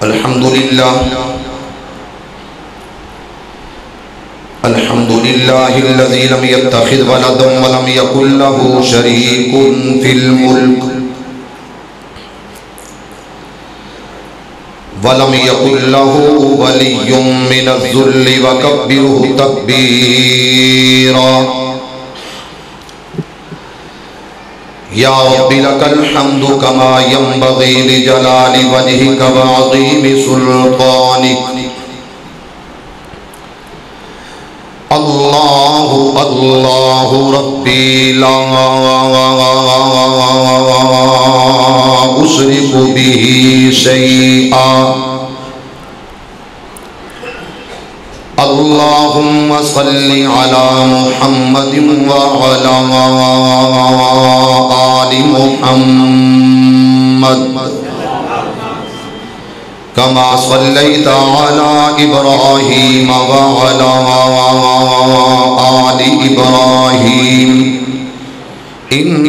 الحمدللہ الذی لم يتخذ ولدا ولم يكن له شریک فی الملک ولم يكن له ولی من الذل وکبرہ تکبیرا یا رب لک الحمد کما ينبغی لجلال وجہک وعظیم سلطانک اللہ اللہ ربی لا اشرک به شیئا اللہم صل علی محمد وعلی آل محمد کما صلیت علی ابراہیم وعلی آل ابراہیم انک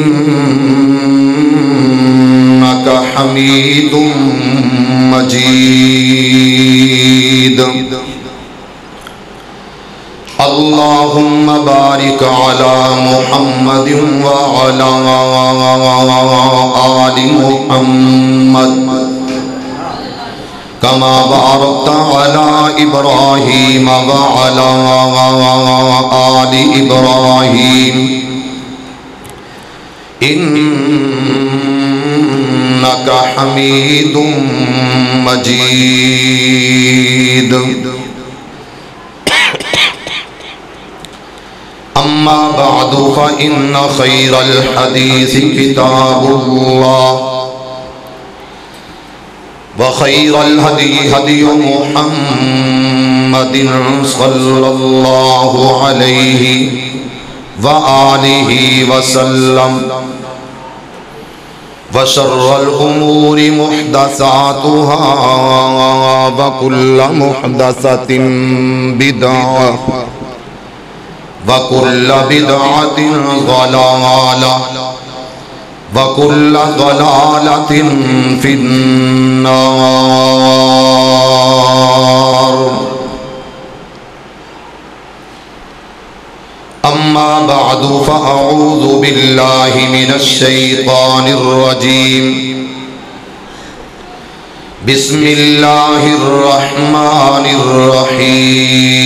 حمید مجید اللہم بارک علی محمد وعلی آل محمد کما بارکت علی ابراہیم وعلی آل ابراہیم انک حمید مجید اما بعد فإن خیر الحدیث کتاب اللہ وخیر الہدی ہدی محمد صلی اللہ علیہ وآلہ وسلم وشر الامور محدثاتها وكل محدثة بدعة وكل بدعة ضلالة وكل ضلالة في النار أما بعد فأعوذ بالله من الشيطان الرجيم بسم الله الرحمن الرحيم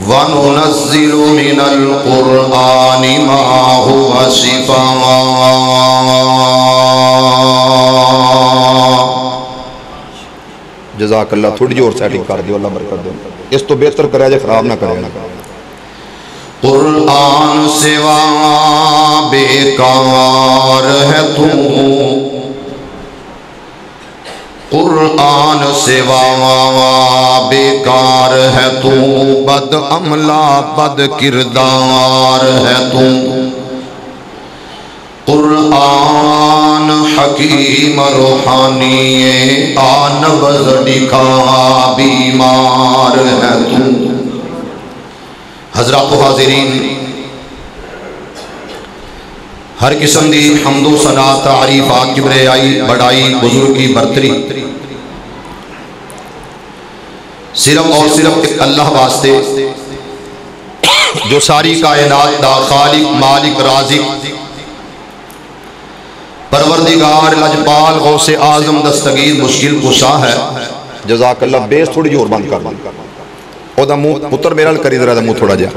وَنُنَزِّلُ مِنَ الْقُرْآنِ مَا هُوَ شِفَاءٌ جزاک اللہ تھوڑی جی اور سیٹنگ کر دیو اللہ برکت دے اس تو بہتر کرے جے خراب نہ کرے قرآن سوا بیکار ہے تو قرآن سوا بیکار ہے تو بد عملہ بد کردار ہے تو قرآن حکیم روحانی آنبز دکھا بیمار ہے تو حضرات و حاضرین ہر قسم دی حمد و ثنا تعریفات کبریائی بڑائی بزرگی برتری صرف اور صرف اللہ واسطے جو ساری کائنات دا خالق مالک رازق پروردگار لجپال غوث اعظم دستگیر مشکل کشا ہے جزاک اللہ بیس تھوڑی جی اور بند کر او دا منہ پتر میرا کری ذرا دا منہ تھوڑا جا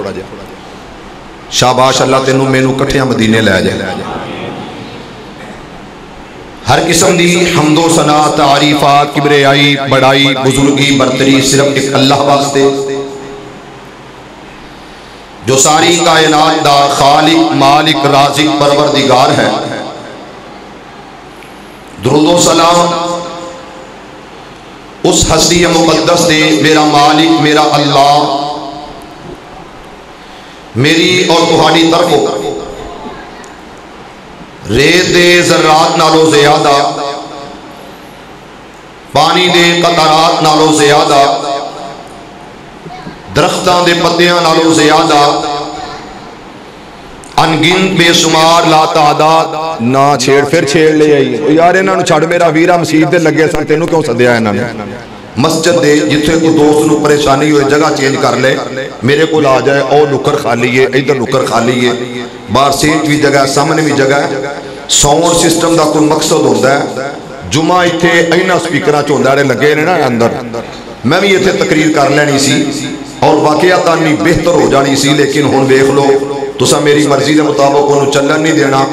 شاباش اللہ تینوں مینوں کٹھیاں مدینے لے جائے ہر قسم دی حمد و ثنا تعریفات کبریائی بڑائی بزرگی برتری صرف ایک اللہ واسطے جو ساری کائنات دا خالق مالک رازق پروردگار ہے درود و سلام اس ہستی مقدس دے میرا مالک میرا اللہ میری اور تہاڈی طرفوں ریت دے ذرات نالو زیادہ پانی دے قطرات نالو زیادہ درختاں دے پتیاں نالو زیادہ انگن بے شمار لا تعداد نہ چھیڑ پھر چھیڑ لے آئی یار انہاں نو چھڑ میرا ویرا مسجد دے لگے سن تینوں کیوں سدیا انہاں نے مسجد دے جتھے کوئی دوست نو پریشانی ہوئے جگہ چینج کر لے میرے کو آ جائے او نکر خالی ہے ادھر نکر خالی ہے باہر سیٹ بھی جگہ ہے سامنے بھی جگہ ہے ساؤنڈ سسٹم دا کوئی مقصد ہوتا ہے جمعہ ایتھے اینا سپیکراں چ ہوندا لگے نے نا اندر میں بھی ایتھے تقریر کر لینی سی اور واقعاتاً بھی بہتر ہو جانی سی لیکن ہن دیکھ لو تسا میری مرضی دے مطابق انہوں چلن نہیں دینا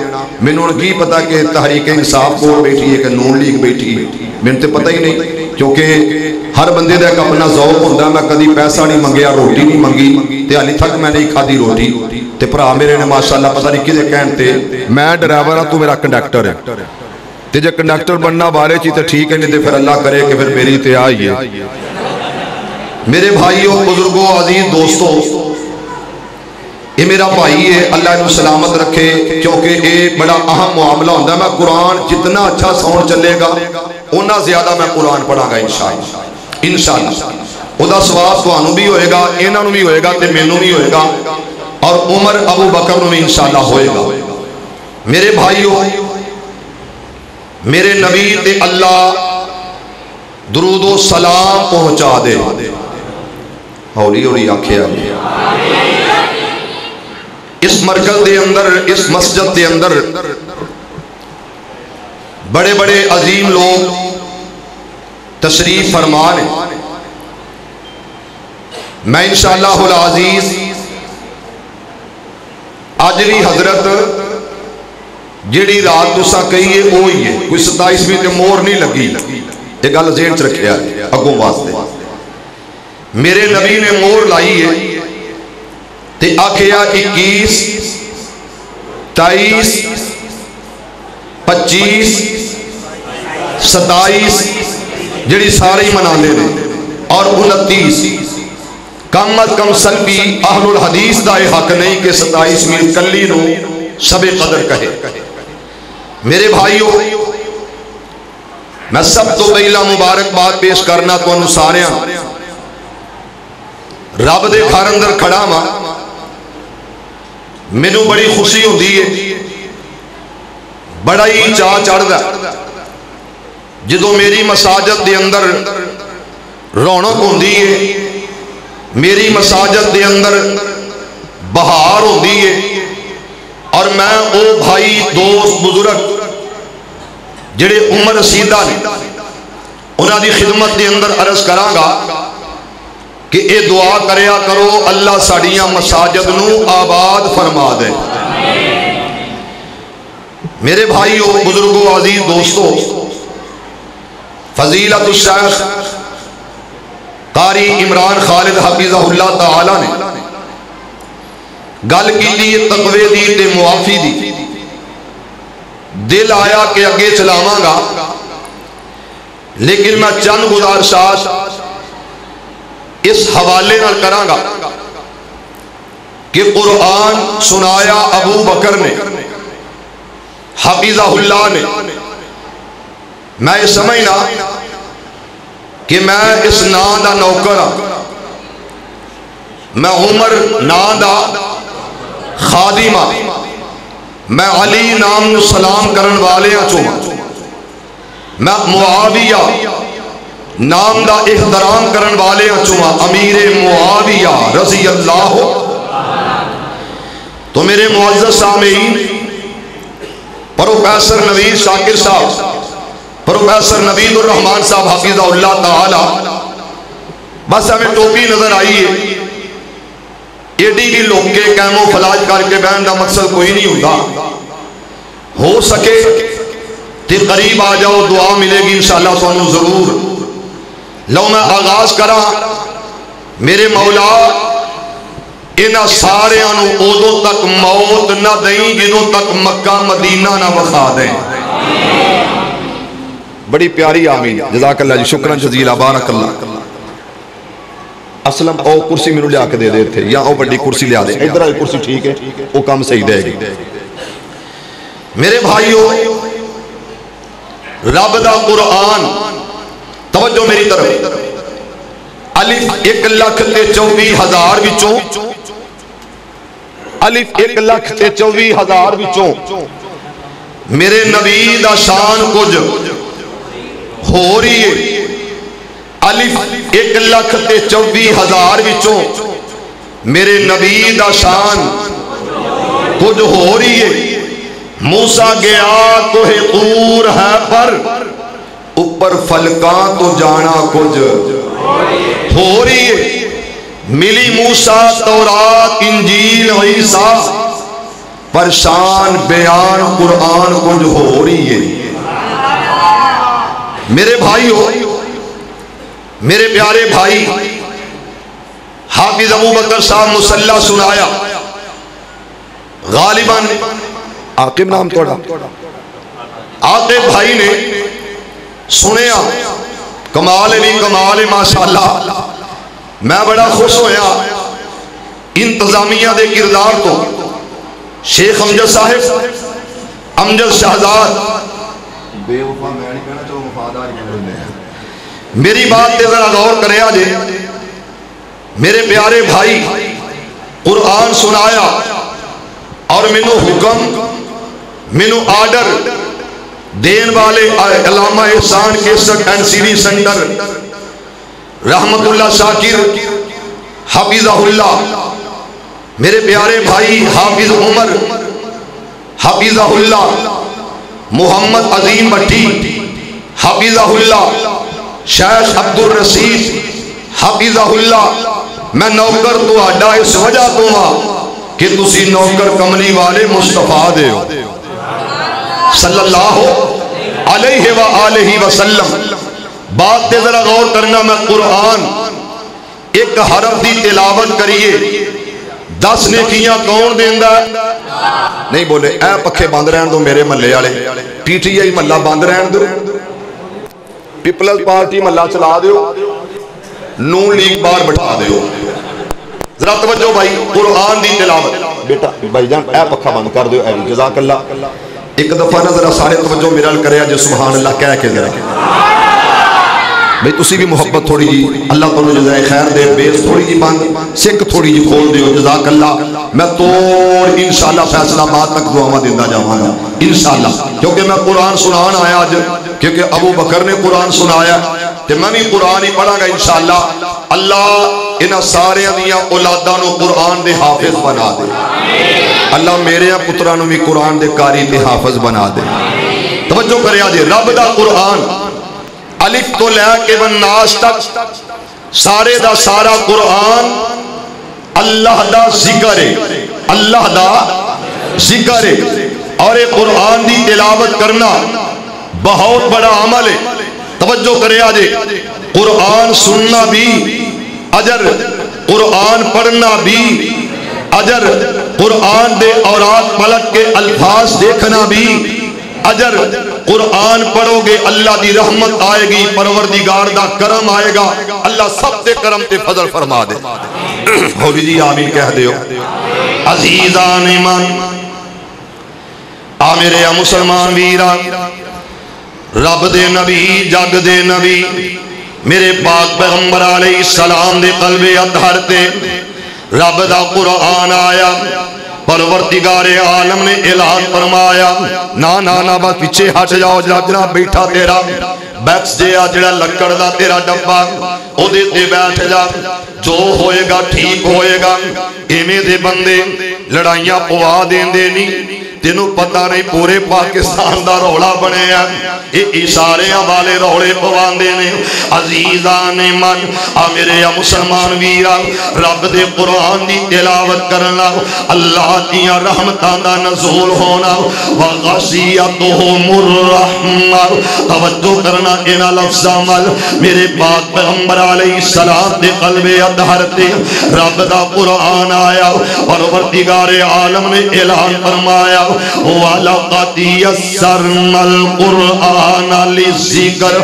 میں کی پتا کہ تحریک انصاف کو بیٹھی ہے کہ نون لیگ بیٹھی ہے میں تے پتہ ہی نہیں کیونکہ ہر بندے دا ایک اپنا ذوق ہوندا ہے میں کدی پیسہ نہیں منگیا روٹی نہیں منگی تے ہلی تک میں نہیں کھادی روٹی تے بھرا میرے نے ماشاءاللہ پتہ نہیں کدے کہن تے میں ڈرائیور ہاں تو میرا کنڈکٹر ہے تے جے کنڈکٹر بننا بارے چی تے ٹھیک ہے نہیں تے پھر اللہ کرے کہ پھر میری تے آئی ہے میرے بھائیوں بزرگوں عزیز دوستوں یہ میرا بھائی ہے اللہ انہوں سلامت رکھے کیونکہ یہ بڑا اہم معاملہ ہوتا ہے میں قرآن جتنا اچھا ساؤنڈ چلے گا اتنا زیادہ میں قرآن پڑھا گا انشاءاللہ وہ دا ثواب تانوں بھی ہوئے گا انہوں بھی ہوئے گا تے مینوں بھی ہوئے گا اور عمر ابو بکر نوں بھی انشاءاللہ ہوئے گا میرے بھائیوں میرے نبی تے اللہ درود و سلام پہنچا دے ہولی ہولی آنکھیں اس مرکز دے اندر اس مسجد دے اندر بڑے بڑے عظیم لوگ تشریف فرمان ہیں میں انشاءاللہ العزیز آجری حضرت جیڑی رات تسا کہیے وہی ہے کوئی 27ویں تے مور نہیں لگی یہ گل ذہن چ رکھیا اگوں واسطے میرے نبی نے مور لائی ہے تے آکھیا 21 23 25 27 جڑی سارے ہی منا لے اور 29 کم از کم سلبی اہل الحدیث دا حق نہیں کہ 27ویں کلی نو شب قدر کہے میرے بھائیوں میں سب تو پہلا مبارک بات پیش کرنا تو انساریاں رب دے گھر اندر کھڑا ماں مینوں بڑی خوشی ہوندی ہے بڑا ہی چاہ چڑھدا جدوں میری مساجد دے اندر رونق ہوندی ہے میری مساجد دے اندر بہار ہوندی ہے اور میں او بھائی دوست بزرگ جڑے عمر رسیدہ نے انہاں دی خدمت دے اندر عرض کراں گا کہ اے دعا کریا کرو اللہ ساڑیاں مساجد نو آباد فرما دے میرے بھائیو بزرگو عزیز دوستو فضیلت الشیخ قاری عمران خالد حفظہ اللہ تعالی نے گل کی دی تقوی دی تے معافی دی دل آیا کہ اگے چلاواں گا لیکن میں چند گزارشات اس حوالے نال کراں گا کہ قرآن سنایا ابو بکر نے حفظہ اللہ نے میں سمجھنا کہ میں اس نام دا نوکر ہاں میں عمر نام دا خادم ہاں میں علی نام نو سلام کرن والے ہاں چوں میں معاویہ نام دا احترام کرن والے ہاں چوں امیر معاویہ رضی اللہ تو میرے معزز سامعین پروفیسر نوید شاکر صاحب پروفیسر نوید الرحمان صاحب حفظہ اللہ تعالی بس ہمیں ٹوپی نظر آئی ہے ایڈی کی لوگ کے کیمو فلاج کر کے بہن دا مقصد کوئی نہیں ہوتا ہو سکے تے قریب آ جاؤ دعا ملے گی انشاءاللہ تو انہوں ضرور لو میں آغاز کرا میرے مولا انہا سارے انہوں اودوں تک موت نہ دیں جنہوں تک مکہ مدینہ نہ وخا دیں بڑی پیاری آمین جزاک اللہ جی شکران جزیلہ بارک اللہ اسلم او کرسی میں لیا کے دے دیتے یا او بڑی کرسی لیا دے ادھر آئی کرسی ٹھیک ہے وہ کام صحیح دے گی میرے بھائیوں رب دا قرآن توجہ میری طرف الف 1,24,000 بچوں الف 1,24,000 وچوں میرے نبی دا شان کچھ ہو رہی ہے. الف 1,24,000 وچوں میرے نبی دا شان کچھ ہو رہی ہے. موسیٰ گیا تو ہے طور ہے پر اوپر فلکاں تو جانا کچھ ہو رہی ہے. ملی موسیٰ تورات انجیل عیسیٰ پر شان بیان قرآن کچھ ہو رہی ہے. میرے بھائی ہو، میرے پیارے بھائی، حافظ ابو بکر صاحب مصلح سنایا. غالباً عاقب نام توڑا عاقب بھائی نے سنیا. کمال نہیں کمال ماشاءاللہ. میں بڑا خوش ہویا انتظامیہ دے کردار تو. شیخ امجد صاحب، امجد شہزاد، بے وفا میں نہیں کہنا چاہوں وفادار میری بات تے ذرا غور کرے آجے. میرے پیارے بھائی قرآن سنایا اور منو حکم منو آرڈر دین والے علامہ احسان کیسٹ اینڈ سیڈی سینٹر رحمت اللہ شاکر حفظہ اللہ. میرے پیارے بھائی حافظ عمر حفظہ اللہ، محمد عظیم بٹی حفظہ اللہ، شیخ عبد الرشید حفظہ اللہ. میں نوکر تو آڈا اس وجہ تو ہاں کہ تسی نوکر کملی والے مصطفیٰ دے ہو صلی اللہ علیہ وآلہ وسلم. بات تے ذرا غور کرنا. میں قرآن ایک حرف دی تلاوت کریے 10 نیکیاں کون دیندہ ہے؟ نہیں بولے اے پکھے بند رہن دو میرے ملے والے. پی ٹی آئی ملہ بند رہن دو، پیپلز پارٹی ملہ چلا دیو، نون لیگ بار بٹھا دیو. ذرا توجہ بھائی قرآن دی تلاوت. بیٹا بھائی جان اے پکھا بند کر دیو. اے جزاک اللہ. ایک دفعہ نہ ذرا سارے توجہ میرا کرے جو سبحان اللہ کہہ کے ذرا بھئی تسی بھی محبت تھوڑی جی اللہ تعالیٰ جزائے خیر دے. بیس تھوڑی جی بند سکھ تھوڑی جی کھول دیو. جزاک اللہ. میں توڑ انشاءاللہ فیصلہ بات تک دعا دیندہ جاؤں گا انشاءاللہ. کیونکہ میں قرآن سنان آیا آج، کیونکہ ابو بکر نے قرآن سنایا تو میں بھی قرآن ہی پڑھا گا انشاءاللہ. اللہ انہاں سارے دیاں اولاداں نو قرآن دے حافظ بنا دے. اللہ میرے پترانو بھی قرآن دے قاری تے حافظ بنا دے. توجہ کرے آجے. رب دا قرآن الف تو لے کے والناس تک سارے دا سارا قرآن اللہ دا ذکر ہے. اللہ دا ذکر ہے. اور ایک قرآن دی تلاوت کرنا بہت بڑا عمل ہے. توجہ کرے آجے. قرآن سننا بھی اجر، قرآن پڑھنا بھی اجر، قرآن دے اورات پلٹ کے الفاظ دیکھنا بھی اجر. قرآن پڑھو گے اللہ دی رحمت آئے گی، پروردگار دا کرم آئے گا. اللہ سب دے کرم تے فضل فرما دے. ہولی جی آمین کہہ دیو. عزیزان ایمان آمیرے مسلمان ویران، رب دے نبی جگ دے نبی میرے پاک پیغمبر علیہ السلام دے قلب اطہر تے رب دا قرآن آیا. پروردگار عالم نے اعلان فرمایا نا بس پیچھے ہٹ جاؤ. جناب بیٹھا تیرا بیکس جیا جڑا لکڑ دا تیرا ڈبا او دے تے بیٹھ جا. جو ہوئے گا ٹھیک ہوئے گا. ایمیں دے بندے لڑائیاں پوا دین دے نہیں. تینوں پتہ نہیں پورے پاکستان دا روڑا بنے ہیں. یہ اشاریاں والے روڑے پوان دینے. عزیزان من میرے مسلمان ویرا رب دے قرآن دی تلاوت کرنا اللہ دیاں رحمتاں دا نزول ہونا. وغشیتہم الرحمہ. توجہ کرنا اینا لفظ عمل میرے پاک پیغمبر علیہ السلام دے قلب اطہر تے رب دا قرآن آیا. پروردگار عالم نے اعلان فرمایا وَلَقَدْ يَسَّرْنَا الْقُرْآنَ لِلذِّكْرِ.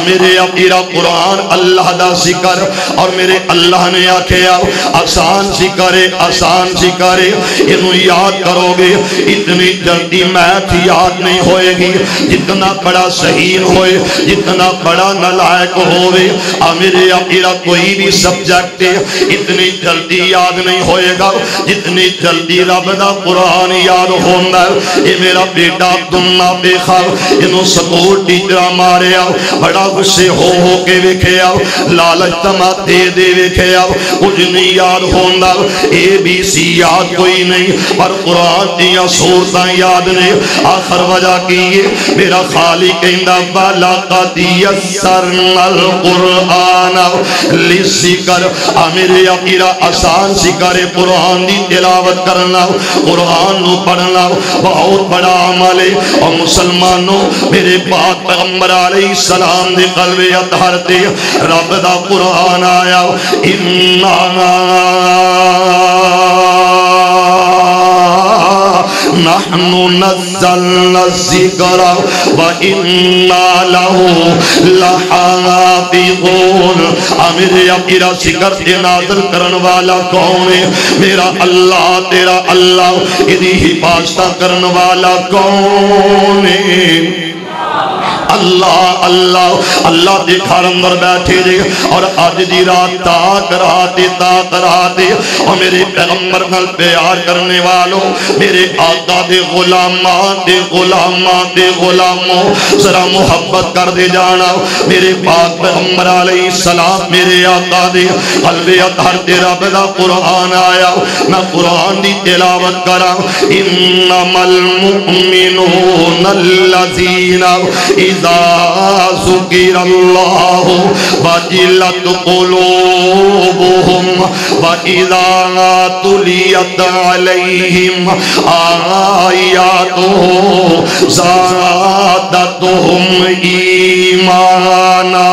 میرے اپیرا قرآن اللہ دا ذکر اور میرے اللہ نے آکھیا آسان ذکرے آسان ذکرے. انہوں یاد کرو گے اتنی جلدی میتھ یاد نہیں ہوئے گی. جتنا بڑا صحیح ہوئے جتنا بڑا نلائق ہوئے میرے میرا کوئی بھی سبجیکٹ اتنی جلدی یاد نہیں ہوئے گا جتنی جلدی رب دا قرآن یاد ہونا ہے. یہ میرا بیٹا عبداللہ بیخا انہوں سکول ٹیچرہ مارے آؤ بڑا غصے ہو کے وکھے آؤ لالچ تمہ دے وکھے آؤ کچھ نہیں یاد ہونا اے بی سی یاد کوئی نہیں پر قرآن دیا سورتاں یاد نہیں. آخر وجہ کیے میرا خالق کہندہ بالا قدی یسرنا القرآن لذکر میرے اپیرا آسان ذکر قرآن دی تلاوت کرنا قرآن نو پڑھنا بہت بڑا عمل ہے. اور مسلمانوں میرے پاک پیغمبر علیہ السلام دے قلب اطہر دے رب دا قرآن آیا نحن نزلنا الذکر وَإِنَّا لَهُ لَحَافِظُونَ. میرے اپیرا ذکر دے نازل کرن والا کون ہے؟ میرا اللہ تیرا اللہ ادھی حفاظت کرن والا کون ہے؟ اللہ اللہ اللہ دے گھر اندر بیٹھے دے اور آج دی رات تاک راتے اور میرے پیغمبر نال پیار کرنے والوں میرے آقا دے غلاموں ذرا محبت کر دے جانا. میرے پاک پیغمبر علیہ السلام میرے آقا دے قلب اطہر دے رب دا قرآن آیا میں قرآن دی تلاوت کرا. انما المؤمنون الذین اذا ذکر اللہ وجلت قلوبهم واذا تلیت علیہم آیاتہ زادتهم ایمانا.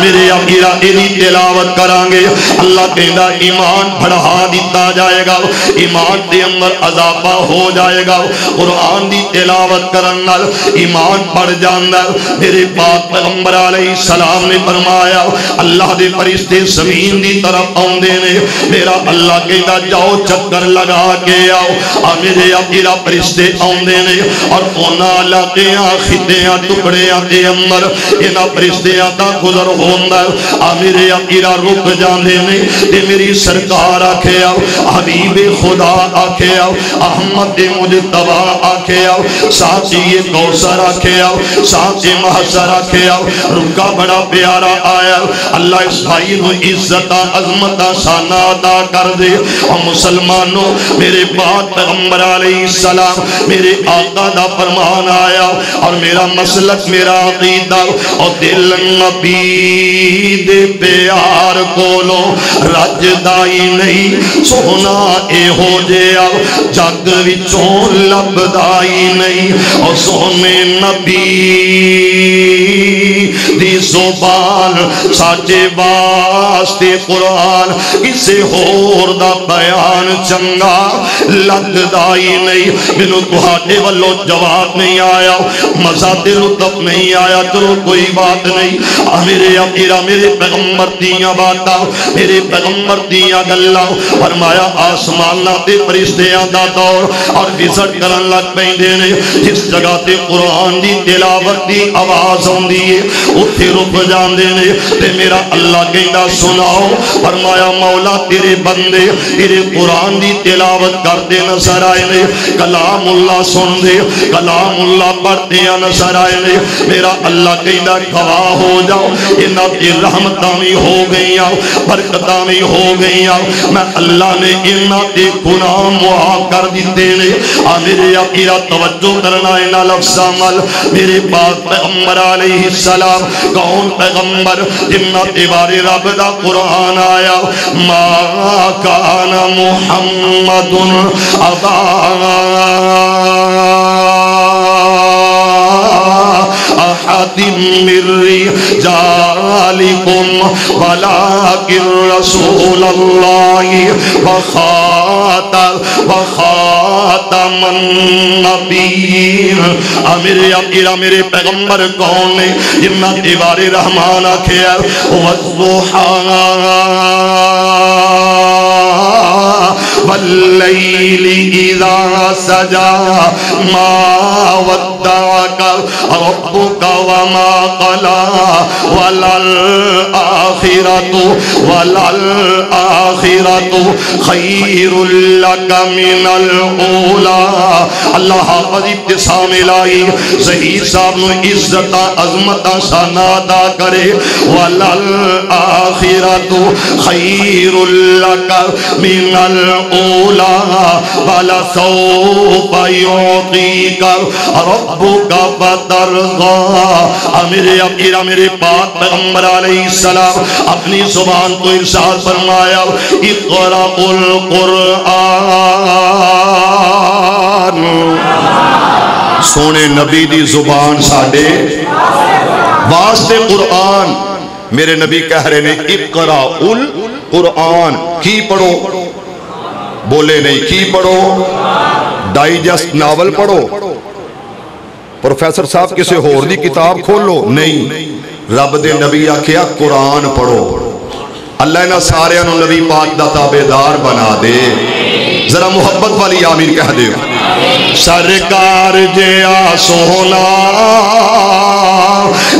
میرے اپیرا ایدی تلاوت کرانگے اللہ کہندہ ایمان بڑھا دیتا جائے گا ایمان دے اندر اضافہ ہو جائے گا. قرآن دی تلاوت کرنا ایمان بڑھ جانا. میرے پاک پیغمبر علیہ السلام نے فرمایا اللہ دے فرشتے زمین دی طرف آندے نے میرا اللہ کہندہ جاؤ چکر لگا کے آؤ. میرے اپیرا فرشتے آندے نے اور کونا علاقیاں خطیاں ٹکڑیاں دے اندر انہاں فرشتیاں دا گزر ہو میرے اپیرا رک جاندے نے تے میری سرکار آکھے آؤ حبیب خدا آکھے آؤ احمد مجتبہ آکھے آؤ ساتھی کوثر آکھے آؤ ساتھی محشر آکھے آؤ. رکا بڑا پیارا آیا اللہ اس بھائی نو عزتہ عظمتہ شانہ عطا کر دے. اور مسلمانوں میرے پاک پیغمبر علیہ السلام میرے آقا دا فرمان آیا اور میرا مسلک میرا عقیدہ اور دل نبی دے پیار کولو رج دائی نہیں سونا اے ہو جیا جگ وچوں لب دائی نہیں اور سونے نبی دی زبان ساچے واسطے قرآن کسے ہور دا بیان چنگا لگ دائی نہیں. مینوں تہاڈے والوں جواب نہیں آیا مزہ دے لطف نہیں آیا چلو کوئی بات نہیں. میرے اپیرا میرے پیغمبر دیاں باتا میرے پیغمبر دیاں گلہ فرمایا آسمانہ تے فرشتیاں دا دور اور وزٹ کرن لگ پیندے نے جس جگہ تے قرآن دی تلاوت دی آواز ہوندی ہے اتھے رک جاندے نے تے میرا اللہ کہندہ سناؤ. فرمایا مولا تیرے بندے تیرے قرآن دی تلاوت کردے نظر آئے نے کلام اللہ سن دے کلام اللہ پڑھتے نظر آئے نے. میرا اللہ کہندہ گواہ ہو جاؤ انہاں دی رحمتاں بھی ہو گئیاں برکتاں بھی ہو گئیاں میں اللہ نے انہاں دے گناہ معاف کر دیتے نے. میرے اپیرا توجہ کرنا انہاں لفظاں نال میرے پاک پیغمبر علیہ السلام کون پیغمبر جنہاں دے بارے رب دا قرآن آیا ما کان محمد ابا احد من رجالکم ولکن رسول اللہ وخاتم النبیین. میرے اپیرا میرے پیغمبر کون نے جنہ دیوار رحمان آکھیا والضحیٰ واللیل اذا سجا ما ود ودعك ربك وما قلى وللآخرة خير لك من الأولى. اللہ حافظ ابتسام الہی ظہیر صاحب نو عزت عظمت ثنا ادا کرے. وَلَلْآخِرَةُ خَيْرٌ لَكَ مِنَ الْأُولَى وَلَسَوْفَ يُعْطِيكَ رَبُّكَ فَتَرْضَى. میرے پاک پیغمبر علیہ السلام اپنی زبان تو ارشاد فرمایا اقرأ القرآن. سونے نبی دی زبان ساڑے واسطے قرآن. میرے نبی کہہ رہے ہیں اقرأ القرآن. کی پڑھو؟ بولے نہیں. کی پڑھو؟ ڈائجسٹ ناول پڑھو؟ پروفیسر صاحب کسے ہور دی کتاب کھولو؟ نہیں. رب دے نبی آکھیا قرآن پڑھو. اللہ انہاں سارے انہوں نبی پاک دا تابعدار بنا دے. ذرا محبت والی آمین کہہ دے. سرکار جیا سونا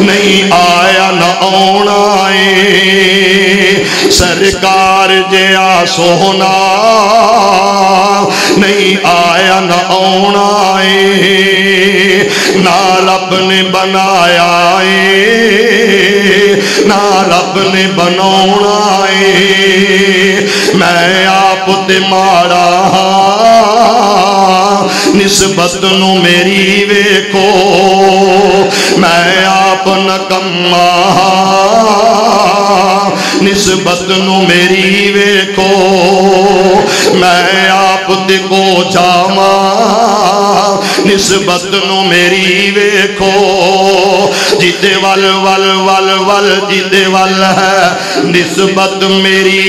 نہیں آیا نہ آنا ہے. سرکار جیا سونا نہیں آیا نہ آنا ہے. نہ رب نے بنایا ہے نہ رب نے بنانا ہے. میں آپ تے ماڑا نسبت نو میری ویکھو. میں آپ نکما نسبت نو میری ویکھو. میں آپ تے کو جاما نسبت نو میری ویکھو. جیتے ول ول ول ول جیتے ول ہے نسبت میری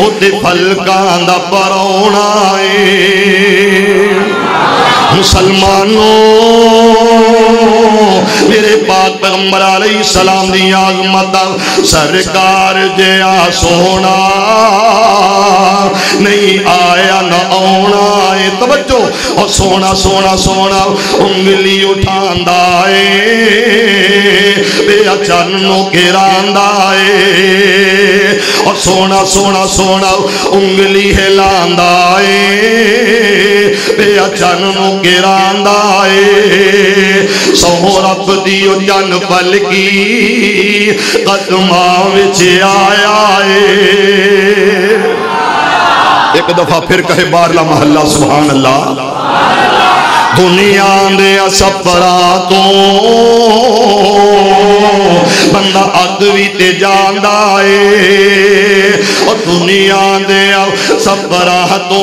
اُتے پھلکاں دا پرونا ہے. مسلمانوں میرے پاک پیغمبر علیہ السلام دی عظمت سرکار جیا سونا نہیں آیا نہ آنا ہے. توجہ اور سونا سونا سونا انگلی اٹھاندا ہے بے اچن نو گراندا ہے. اور سونا سونا سونا انگلی ہلاندا ہے بے اچن نو گراندا ہے. سو رب دیو جن پلکی قدماں وچ آیا ہے. ایک دفعہ پھر کہے بارلا محلہ سبحان اللہ. دنیا دے سفراں تو بندہ اگوی تے جاندا ہے. اور دنیا دے سفراں تو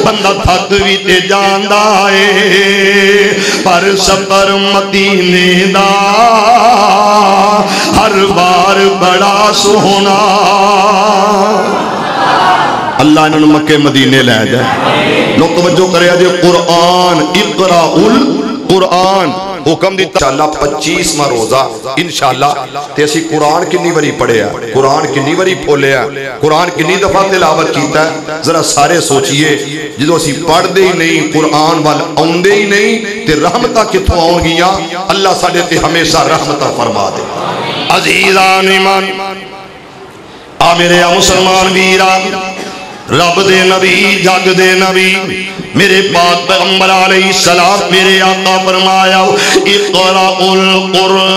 بندہ تھک بھی تے جاندا ہے. پر سفر مدینے دا ہر بار بڑا سونا. اللہ انہوں مکہ مدینے لے جائے. لوگ توجہ کرے آجے قرآن اقرأ القرآن حکم دیتا. انشاءاللہ 25واں روزہ انشاءاللہ تے اسی قرآن کنی وری پڑھے ہیں, قرآن کنی وری پھولے ہیں, قرآن کنی دفعہ تلاوت کیتا ہے. ذرا سارے سوچئے جدو اسی پڑھ دے ہی نہیں قرآن وال آؤندے ہی نہیں تے رحمتہ کتوں آؤں گیاں. اللہ ساڑھے تے ہمیشہ رحمتہ فرما دے. عزیزان ایمان آمیرے مسلمان ویران رب دے نبی جگ دے نبی میرے پاک پیغمبر علیہ السلام میرے آقا فرمایا اقرأ القرآن.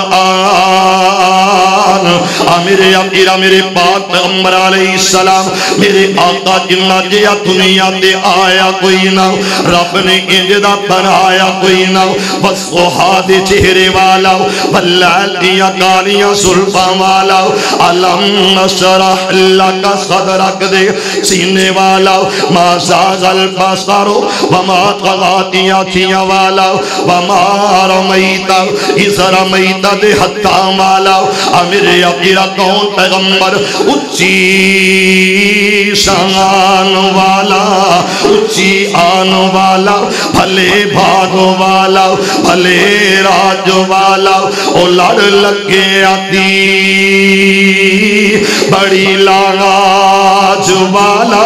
میرے آقا میرے پاک پیغمبر علیہ السلام میرے آقا جنہ جیا دنیا تے آیا کوئی نہ رب نے انجدہ بنایا کوئی نہ بس وہاد چہرے والا واللیل دیا کالیاں سلفاں والا علم نشرح لکا صدرک دے سینے والا ما زاغ البصر وما طغاتی آنکھیاں والا وما رمیتا اس رمیتا دے حتام والا. میرے اپیرا کون پیغمبر اچھی شان والا اچھی آن والا بھلے بھاگ والا بھلے راج والا او لڑ لگے آتی بڑی لاج والا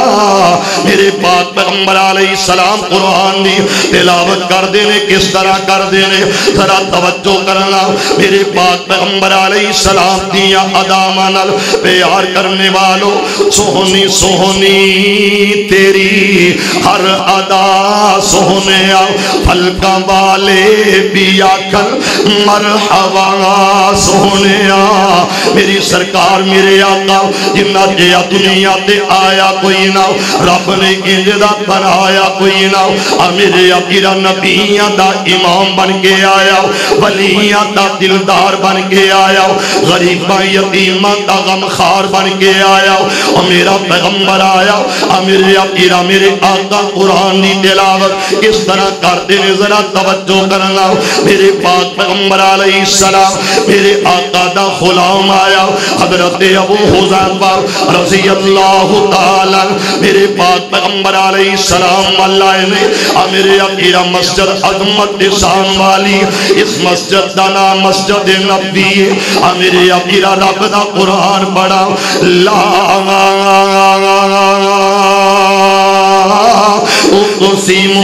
میرے پاک پیغمبر علیہ السلام قرآن دی تلاوت کر دینے کس طرح کر دینے ذرا توجہ کرنا میرے پاک پیغمبر علیہ السلام دیا ادامانل پیار کرنے والوں سہنی سہنی تیری ہر ادا سہنے پھلکا والے بیا کر مرحبا سہنے میری سرکار میرے آقا جنہ جیا دنیا تے آیا کوئی نہ رب نے انجدہ بنایا کوئی نہ میرے اپیرا نبیاں دا امام بن کے آیا ولیاں دا دلدار بن کے آیا غریباں یتیماں دا غمخار بن کے آیا اور میرا پیغمبر آیا میرے اپیرا میرے آقا قرآن دی تلاوت کس طرح کرتے نے ذرا توجہ کرنا میرے پاک پیغمبر علیہ السلام میرے آقا دا غلام آیا حضرت ابو حذیفہ رضی اللہ تعالی میرے پاک پیغمبر علیہ السلام اللہ نے میرے اپیرا مسجد عظمت شان والی اس مسجد دا نام مسجد نبی میرے اپیرا رب دا قرآن پڑھا لا اقسم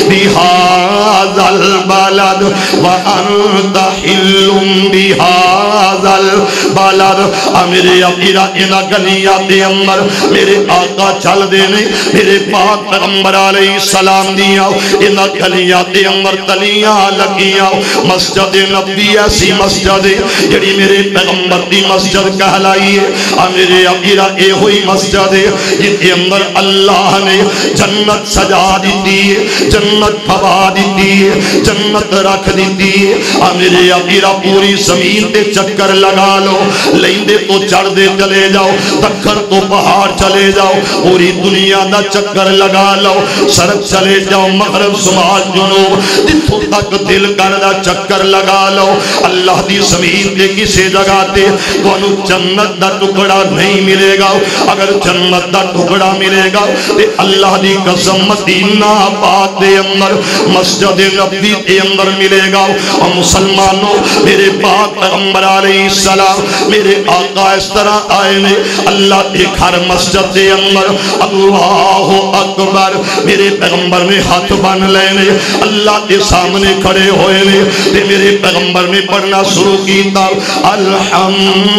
بهذا البلد وانت حل بهذا البلد میرے اپیرا انہا گلیاں دے اندر میرے آقا چل دینے میرے پاک پیغمبر علیہ السلام دیا انہا گلیاں دے اندر تلیاں لگیاں مسجد نبی ایسی مسجد جڑی میرے پیغمبر دی مسجد کہلائی ہے میرے اپیرا اے ہوئی مسجد جن کے اندر اللہ نے جنت سجا دیتی ہے جنت پھوا دیتی ہے جنت رکھ دیتی ہے میرے اپیرا پوری زمین تے چکر لگا لو لیندے تو چڑھ دے چلے جاؤ دکھر تو پہاڑ چلے جاؤ پوری دنیا دا چکر لگا لو سرک چلے جاؤ مغرب شمال جنوب جتھوں تک دل کردا چکر لگا لو اللہ دی زمین تے کسے جگہ تے تانوں جنت دا ٹکڑا نہیں ملے گا اگر جنت دا ٹکڑا ملے گا تے اللہ دی قسم مدینہ پاک دے اندر مسجد نبی دے اندر ملے گا اور مسلمانوں میرے پاک پیغمبر علیہ السلام میرے آقا اس طرح آئے نے اللہ ایک ہر مسجد دے اندر اللہ اکبر میرے پیغمبر نے ہاتھ بن لینے اللہ کے سامنے کھڑے ہوئے نے تے میرے پیغمبر نے پڑھنا شروع کیتا الحمدللہ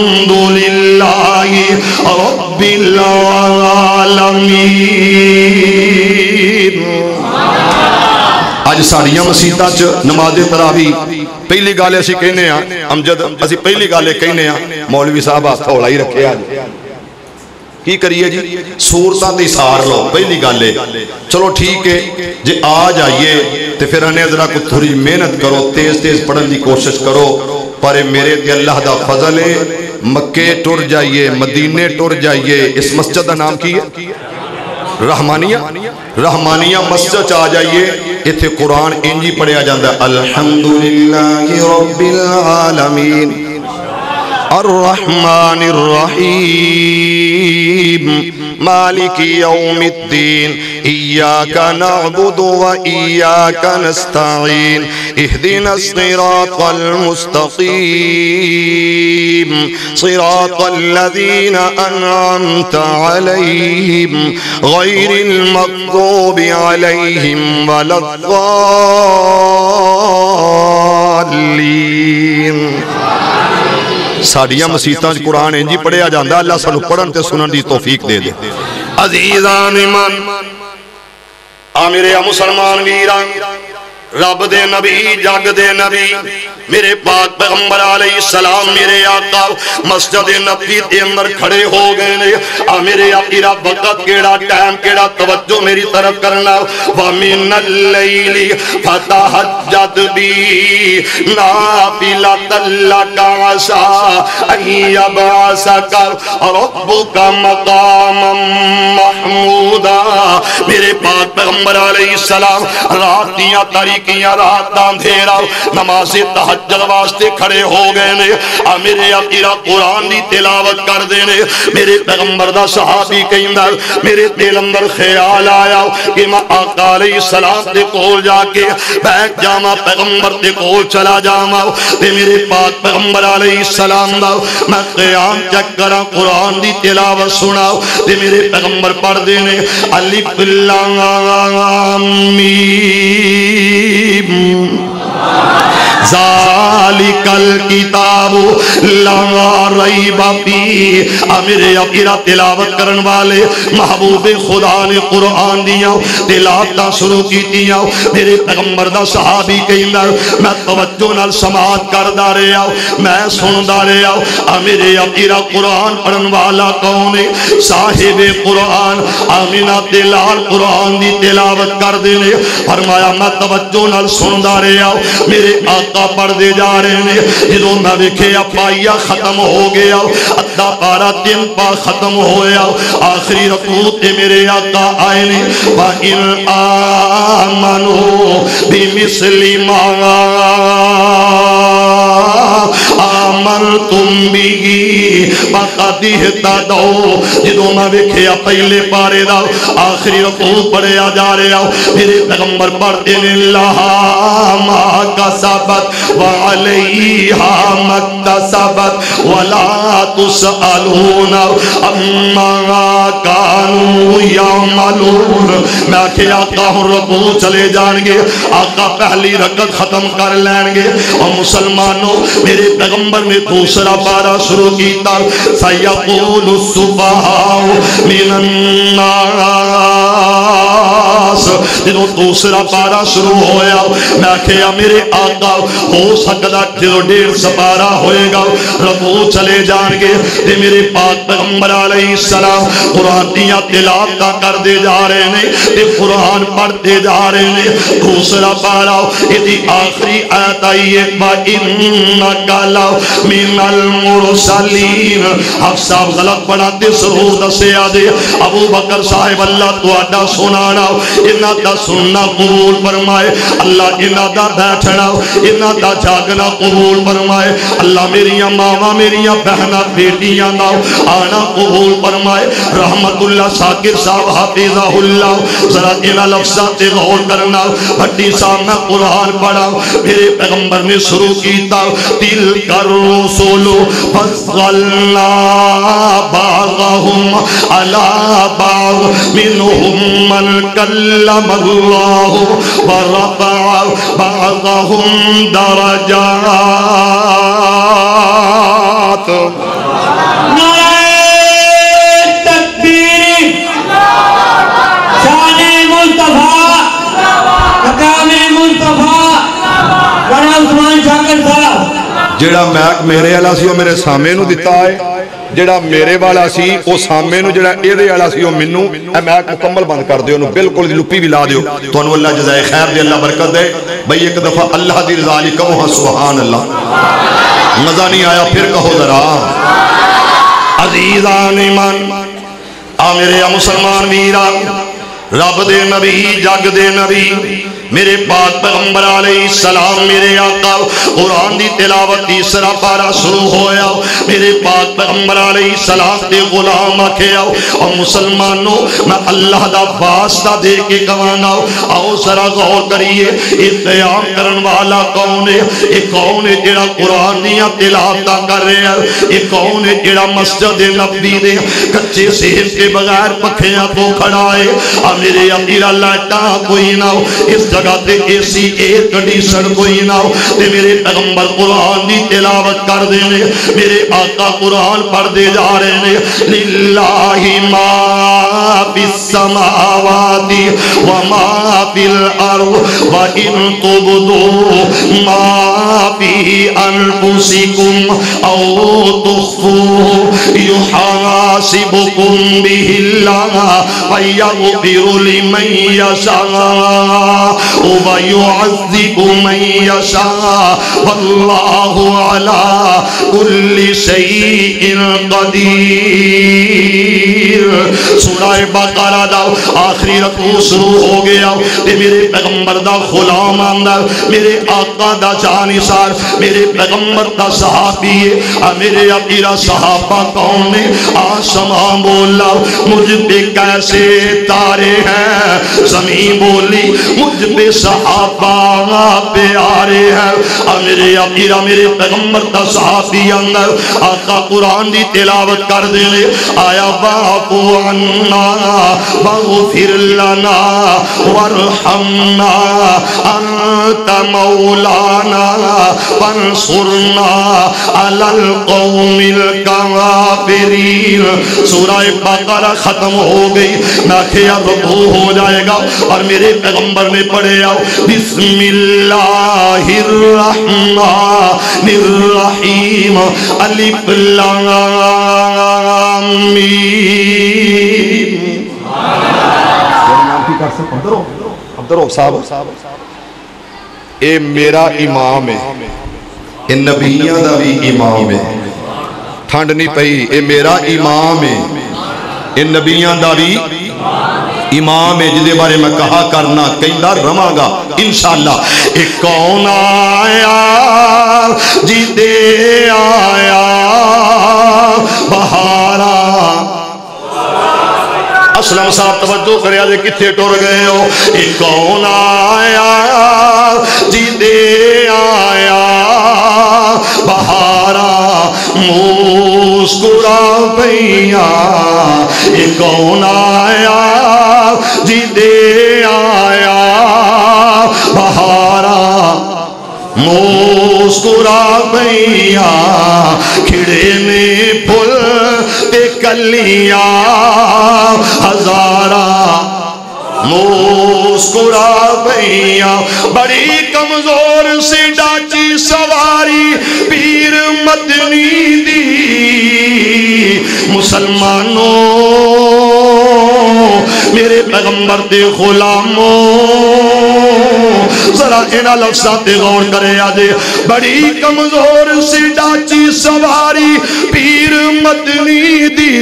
رب العالمین آج ساڑیاں مسیطہ چ نماز تراویح پہلی گالے اسی کہنے ہیں امجد اسی پہلی گالے کہنے ہیں مولوی صاحب ہاتھ ہولا ہی رکھے آج کی کریے جی سورتاں تے سار لو پہلی گالے چلو ٹھیک ہے جی آج آئیے تے پھر انہیں ذرا کو تھوڑی محنت کرو تیز تیز پڑھن دی کوشش کرو پر میرے تے اللہ دا فضل ہے مکے ٹر جائیے مدینے ٹر جائیے اس مسجد دا نام کی ہے رحمانیہ مسجد آ جائیے اتھے قرآن انجی پڑھیا جاندہ الحمدللہ رب العالمین الرحمن الرحیم مالک یوم الدین ایاک نعبد و ایاک نستعین اہدنا الصراط المستقیم صراط الذین انعمت علیہم غیر المغضوب علیہم ولا الضالین ساڑیاں مسیطاں قرآن انجی پڑھیا جاندہ اللہ سنو پڑھن تے سنن دی توفیق دے دے عزیزان ایمان آمیرے مسلمان ویران رب دے نبی جگ دے نبی میرے پاک پیغمبر علیہ السلام میرے آقا مسجد نبی دے اندر کھڑے ہو گئے نے میرے آقا وقت کیڑا ٹائم کیڑا توجہ میری طرف کرنا وَمِنَ اللَّيْلِ فَتَحَجَّدْ بِهِ نَافِلَةً لَكَ عَسَىٰ أَن يَبْعَثَكَ رَبُّكَ مَقَامًا مَحْمُودًا میرے پاک پیغمبر علیہ السلام رات دیاں تاریکیاں رات دا اندھیرا نماز تہجد واسطے کھڑے ہو گئے نے میرے آقا قرآن دی تلاوت کر دینے میرے پیغمبر دا صحابی کہندا میرے دل اندر خیال آیا کہ میں آقا علیہ السلام دے کول جا کے بیٹھ جاواں پیغمبر دے کول چلا جاواں تے میرے پاک پیغمبر علیہ السلام دا میں قیام چیک کراں قرآن دی تلاوت سناؤ تے میرے پیغمبر پڑھ دینے الف لام میم ذالک الکتاب لا ریب فیہ میرے آقا تلاوت کرن والے محبوب خدا نے قرآن دیا تلاوتاں شروع کیتیاں میرے پیغمبر دا صحابی کہندا میں توجہ نال سماعت کردا رہیا میں سندا رہیا میرے آقا قرآن پڑھن والا کون ہے صاحب قرآن آمینہ دلال قرآن دی تلاوت کر دینے فرمایا میں توجہ نال سندا رہیا میرے آقا پڑھ دے جا رہے ہیں جدوں میں ویکھیا پائیا ختم ہو گیا ادھا پارا تین پا ختم ہویا آخری رکوع تے میرے آقا آئے نے وَإِنْ آمَنُوا بِمِثْلِ مَا آمَنْتُمْ بِهِ فَقَدِ اهْتَدَوْا جدوں میں ویکھیا پہلے پارے دا آخری رکوع پڑھیا جا رہا میرے پیغمبر پڑھتے نے لَهَا مَا كَسَبَتْ وَعَلَيْهَا مَا اكْتَسَبَتْ وَلَا تُسْأَلُونَ عَمَّا كَانُوا يَعْمَلُونَ میں کہ آقا ہوں رکوع چلے جان گے آقا پہلی رکعت ختم کر لیں گے اور مسلمانوں میرے پیغمبر نے دوسرا پارا شروع کیتا سَيَقُولُ السُّفَهَاءُ مِنَ النَّاسِ جنہوں دوسرا پارا شروع ہویا میں کہیا میرے آقا ہو سکتا جو 1.5 سپارہ ہوئے گا رکوع چلے جان گے تے میرے پاک پیغمبر علیہ السلام قرآن دیا تلاوتاں کر دے جا رہے ہیں تے قرآن پڑھ دے جا رہے ہیں دوسرا پارا یہ آخری آیت آئی ہے وَإِنَّكَ لَمِنَ الْمُرْسَلِينَ حق صاحب غلط پڑھاتے ضرور دسے آدھے ابو بکر صاحب اللہ تو آڈا سنانا انہاں دا سننا قبول فرمائے اللہ انہاں دا بیٹھنا انہاں دا جاگنا قبول فرمائے اللہ میریاں ماما میریاں بہنا بیٹیاں دا آنا قبول فرمائے رحمت اللہ ساکر صاحب حافظہ اللہ ذرا انہاں لفظات غور کرنا بھٹی صاحب میں قرآن پڑھا میرے پیغمبر نے شروع کیتا تِلْكَ الرُّسُلُ فَضَّلْنَا بَعْضَهُمْ عَلَى بَعْضٍ مِّنْهُمْ مَنْ كَلَّمَ اللَّهُ وَرَفَعَ بَعْضَهُمْ دَرَجَاتٍ جڑا میک میرے والا سی وہ میرے سامنے نو دیتا ہے جڑا میرے والا سی وہ سامنے نو جڑا اے دے والا سی وہ منو اے میک مکمل بند کر دیو نو بالکل لپی بھی لا دیو تو انو اللہ جزائے خیر دے اللہ برکت دے بھئی ایک دفعہ اللہ دی رضا علی کہو ہاں سبحان اللہ مزہ نہیں آیا پھر کہو ذرا عزیزان ایمان میرے مسلمان ویرا رب دے نبی جگ دے نبی میرے پاک پیغمبر علیہ السلام میرے آقا قرآن دی تلاوت تیسرا پارا شروع ہویا میرے پاک پیغمبر علیہ السلام دے غلام آکھیا اور مسلمانوں میں اللہ دا واسطہ دے کے کوانا آؤ ذرا غور کریے یہ قیام کرن والا کون ہے یہ کون ہے جڑا قرآن دیا تلاوتہ کر رہے ہیں یہ کون ہے جڑا مسجد نبوی دے کچے صحت کے بغیر پکھیاں تو کھڑا ہے میرے اپیرا لائٹا کوئی نہ ہو اس جگہ تے ایسی ایئر کنڈیشن کوئی نہ ہو تے میرے پیغمبر قرآن دی تلاوت کر دینے میرے آقا قرآن پڑھ دے جا رہے ہیں للہ ما فی السماوات وما فی الارض وَإِن تُبْدُوا مَا فِي أَنفُسِكُمْ أَوْ تُخْفُوهُ يُحَاسِبُكُم بِهِ اللَّهُ فَيَغْفِرُ لِمَن يَشَاءُ وَيُعَذِّبُ مَن يَشَاءُ وَاللَّهُ عَلَى كُلِّ شَيْءٍ قَدِيرٌ۔ سورہ بقرہ دا آخری رکوع شروع ہو گیا تے میرے پیغمبر دا غلام آندا، میرے آقا دا جانثار، میرے پیغمبر دا صحابی ہے۔ میرے اپیرا صحابہ کون نے؟ آسمان بولا مجھ پہ کیسے تارے ہیں، زمین بولی مجھ پہ صحابہ پیارے ہیں۔ میرے اپیرا میرے پیغمبر دا صحابی اندر آقا قرآن دی تلاوت کر دے لے آیا واعفو عنا واغفر لنا وارحمنا انت مولانا وانصرنا علی القوم الکافرین۔ سورہ بقرہ ختم ہو گئی، ناکھیا رکوع ہو جائے گا اور میرے پیغمبر نے پڑھے آؤ بسم اللہ الرحمن الرحیم الف لام میم۔ عبدالرحمن صاحب اے میرا امام ہے، اے نبیوں دا بھی امام ہے، ٹھنڈ نہیں پئی، اے میرا امام ہے، اے نبیوں دا بھی امام ہے، جدے بارے میں کہا کرنا کہنا رواں گا انشاءاللہ۔ اے کون آیا جدے آیا بہارا۔ اسلم صاحب توجہ کریا جے کتھے ٹر گئے ہو۔ اے کون آیا جدے آیا بہارا مسکرا پیا۔ اے کون آیا جدے آیا بہارا مسکرا پیا۔ کھڑے میں پھل تے کلیاں ہزارہ مسکرا پیا۔ بڑی کمزور سی ڈاچی سواری پیر مدنی دی مسلمانوں میرے پیغمبر دے غلاموں ذرا انہاں لفظاں تے غور کرے آجے۔ بڑی کمزور سی ڈاچی سواری پیر مدنی دی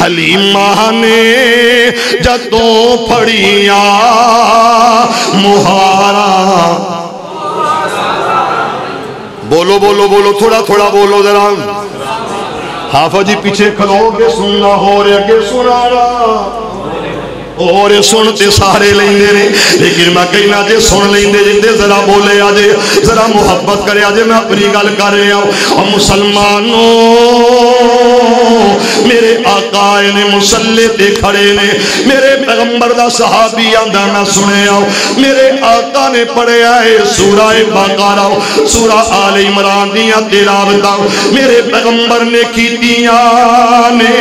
حلیمہ نے جدوں پھڑیاں مہارا۔ بولو بولو بولو تھوڑا تھوڑا بولو ذرا۔ حافظ جی پیچھے کھلو کے سننا ہو رہے کے سنانا اور سنتے سارے لیندے نے، لیکن میں کہنا جے سن لیندے جندے ذرا بولے آجے، ذرا محبت کرے آجے۔ میں اپنی گل کر رہے ہوں اور مسلمانوں میرے آقا نے مسلح تے کھڑے نے، میرے پیغمبر دا صحابی آندہ نہ سنے آؤ، میرے آقا نے پڑھے آئے سورہ بقرہ سورہ آل عمران دیاں تلاوتاں میرے پیغمبر نے کی دیاں نے۔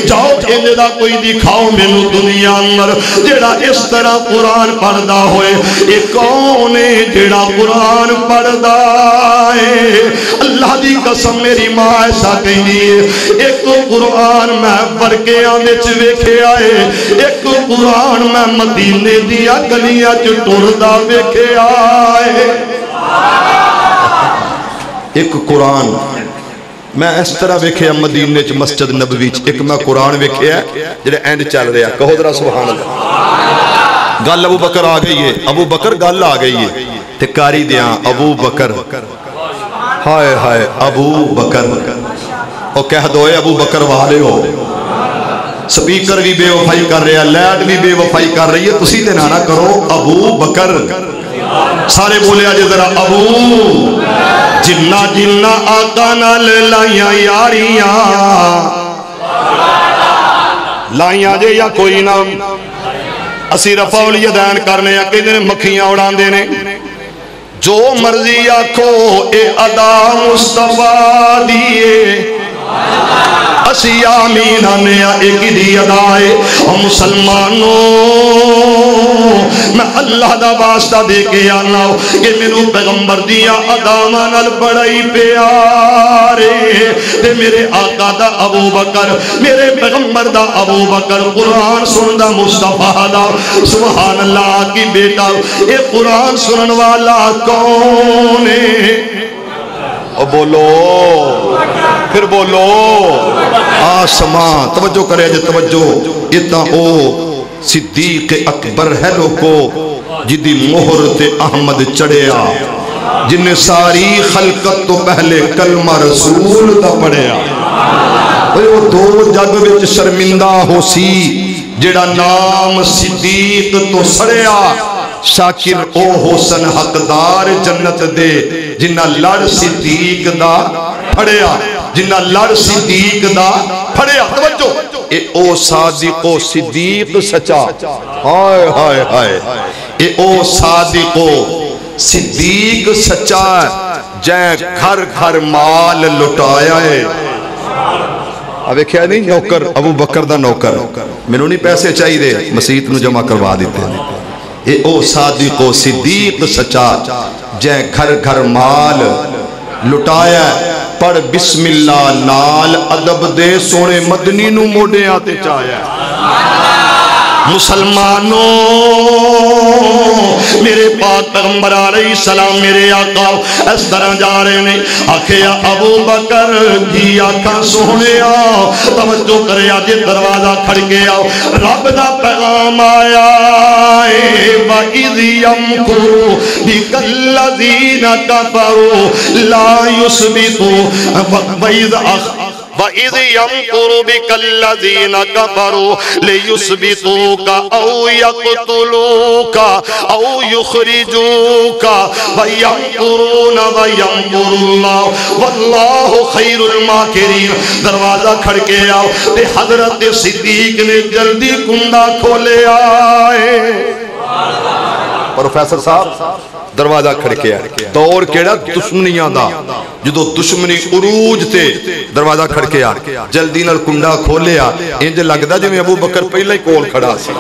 جاؤ انجدہ کوئی دکھاؤ مینوں دنیا جیڑا اس طرح قرآن پڑھدا ہوئے۔ ایک کون ہے جیڑا قرآن پڑھدا ہے؟ اللہ دی قسم میری ماں ایسا کہنی ہے، ایک قرآن میں برکیاں وچ ویکھے آئے، ایک قرآن میں مدینے دیا گلیاں چ ٹردا ویکھے آئے۔ ایک قرآن میں اس طرح ویکھیا مدینے چ مسجد نبوی چ، ایک میں قرآن ویکھیا جڑے اینڈ چل رہا، کہو ذرا سبحان اللہ۔ گل ابو بکر آ گئی ہے، ابو بکر گل آ گئی ہے تے کاری دیاں ابو بکر، ہائے ہائے ابو بکر، او کہہ دو اے ابو بکر والے ہو۔ سپیکر بھی بے وفائی کر رہا، لائٹ بھی بے وفائی کر رہی ہے، تسی تے نہ کرو ابو بکر۔ سارے بولے آجے ذرا ابو جنہ جنہ آقا نال لائیاں یاریاں لائیاں جے یا کوئی نہ اسی رفع الیدین کرنے یا کہ جنہیں مکھیاں اڑان دینے جو مرضی آکھو اے ادا مصطفیٰ دیئے اسی آمین آنے ایک دی ادائے اور مسلمانوں میں اللہ دا واسطہ دے کے آنا کہ مینوں پیغمبر دیا اداواں نال بڑا ہی پیارے تے میرے آقا دا ابو بکر میرے پیغمبر دا ابو بکر قرآن سندا مصطفیٰ دا سبحان اللہ کی بیٹا اے قرآن سنن والا کون ہے؟ بولو پھر بولو آسمان توجہ کرے جے توجہ اتنا او صدیق اکبر ہے لوگو جدی مہر تے احمد چڑھیا جن نے ساری خلقت تو پہلے کلمہ رسول دا پڑھیا وہ دو جگ وچ شرمندہ ہو سی جڑا نام صدیق تو سڑیا شاکر او حسن حقدار جنت دے جنہ لڑ صدیق دا پھڑیا جنہ لڑ صدیق دا پھڑیا توجہ اے او صادق و صدیق سچا ہائے ہائے ہائے اے او صادق و صدیق سچا جائے گھر گھر مال لٹایا ہے اب ایک ہے نہیں نوکر ابو بکر دا نوکر میں نہیں پیسے چاہی دے مسیحت نو جمع کروا دیتے ہیں اے او صادق و صدیق سچا جائے گھر گھر مال لٹایا پڑھ بسم اللہ نال ادب دے سونے مدنی نو موڑے آتے چاہیا مسلمانوں میرے پاک پیغمبر علیہ السلام میرے آقا اس طرح جا رہے ہیں آکھیا ابو بکر کی آقا سونے آؤ توجہ کرے آجے دروازہ کھڑ کے آؤ رب دا پیغام آیا وَإِذْ يَمْكُرُ بِكَ الَّذِينَ كَفَرُوا لَا يُثْبِتُوا وَإِذْ يَمْكُرُ بِكَ الَّذِينَ كَفَرُوا لِيُثْبِتُوكَ أَوْ يَقْتُلُوكَ أَوْ يُخْرِجُوكَ وَيَمْكُرُونَ وَيَمْكُرُ اللَّهُ وَاللَّهُ خَيْرُ الْمَاكِرِينَ دروازہ کھڑ کے آؤ تے حضرت صدیق نے جلدی کنڈا کھولے آئے پروفیسر صاحب دروازہ کھڑ کے آئے دور کیڑا دشمنیاں دا جدو دشمنی عروج تے دروازہ کھڑ کے آئے جلدی نال کنڈا کھولے آئے انجھے لگدا جو میں ابو بکر پہلے ہی کول کھڑا سی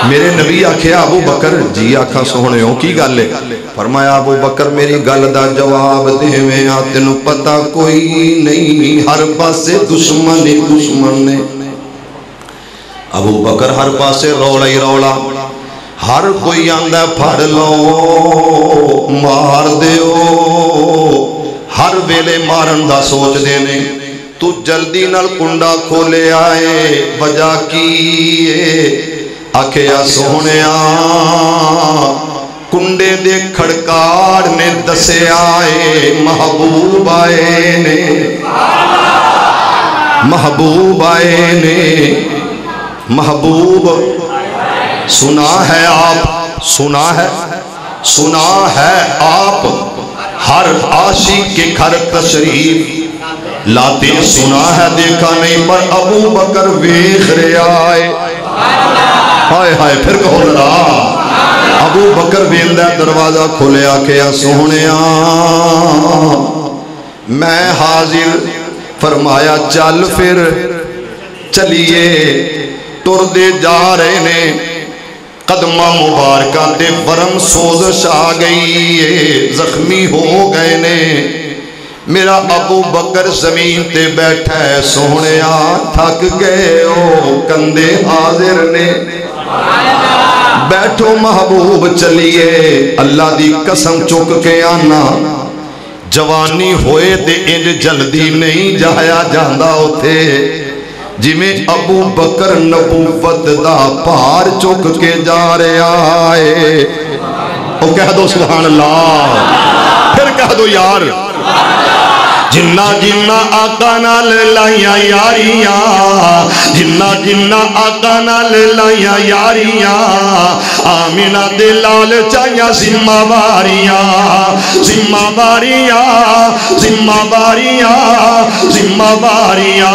میرے نبی آکھیا ابو بکر جی آکھا سونے ہوں کی گل ہے فرمایا ابو بکر میری گل دا جواب دے میں تینوں پتہ کوئی نہیں ہر پاسے دشمن ہی دشمن نے ابو بکر ہر پاسے رولا ہی رولا ہر کوئی آندہ پھڑ لو مار دیو ہر ویلے مارن دا سوچ دینے تو جلدی نال کنڈا کھولے آئے وجہ کی آکھیا سونیا کنڈے دے کھڑکار نے دسے آئے محبوب آئے نے محبوب آئے نے محبوب سنا ہے آپ سنا ہے آپ ہر عاشق کے گھر تشریف لاتے سنا ہے دیکھا نہیں پر ابو بکر ویکھ رہے آئے ہائے ہائے پھر کہو ذرا ابو بکر ویندہ دروازہ کھولے آکھیا سونیا میں حاضر فرمایا چل پھر چلیے ٹر دے جا رہے نے قدمہ مبارکہ تے ورم سوزش آ گئی ہے زخمی ہو گئے نے میرا ابو بکر زمین تے بیٹھا ہے سونیا تھک گئے ہو کندے حاضر نے بیٹھو محبوب چلیے اللہ دی قسم چک کے آنا جوانی ہوئے تے انج جلدی نہیں جایا جاندہ ہوتے جی میں ابو بکر نبوت دا پار چک کے جا رہے آئے او کہہ دو سبحان اللہ پھر کہہ دو یار جنہ جنہ آقا نال لائیاں یاریاں جنہ جنہ آقا نال لائیاں یاریاں آمینہ دے لال چاہیاں ذمہ باریاں ذمہ باریاں ذمہ باریاں ذمہ باریاں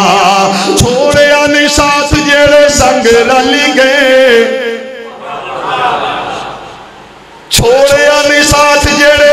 چھوڑیا نہیں ساتھ جیڑے سنگ رلی گئے چھوڑیا نہیں ساتھ جیڑے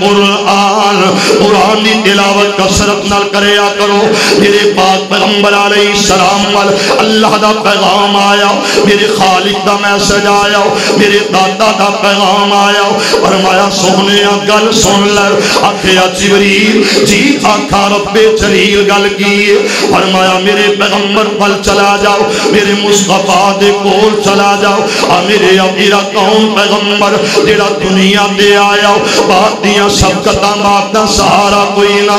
قرآن قرآن دی تلاوت کثرت نال کریا کرو میرے پاک پیغمبر علیہ السلام وال اللہ دا پیغام آیا میرے خالق دا میسج آیا میرے دادا دا پیغام آیا فرمایا سونے گل سن لے آکھیا جبریل جی آکھا رب جلیل گل کی فرمایا میرے پیغمبر پل چلا جاؤ میرے مصطفیٰ دے کول چلا جاؤ میرے میرا کون پیغمبر جڑا دنیا دے آیا بات دیاں شفقتاں باتاں سہارا کوئی نہ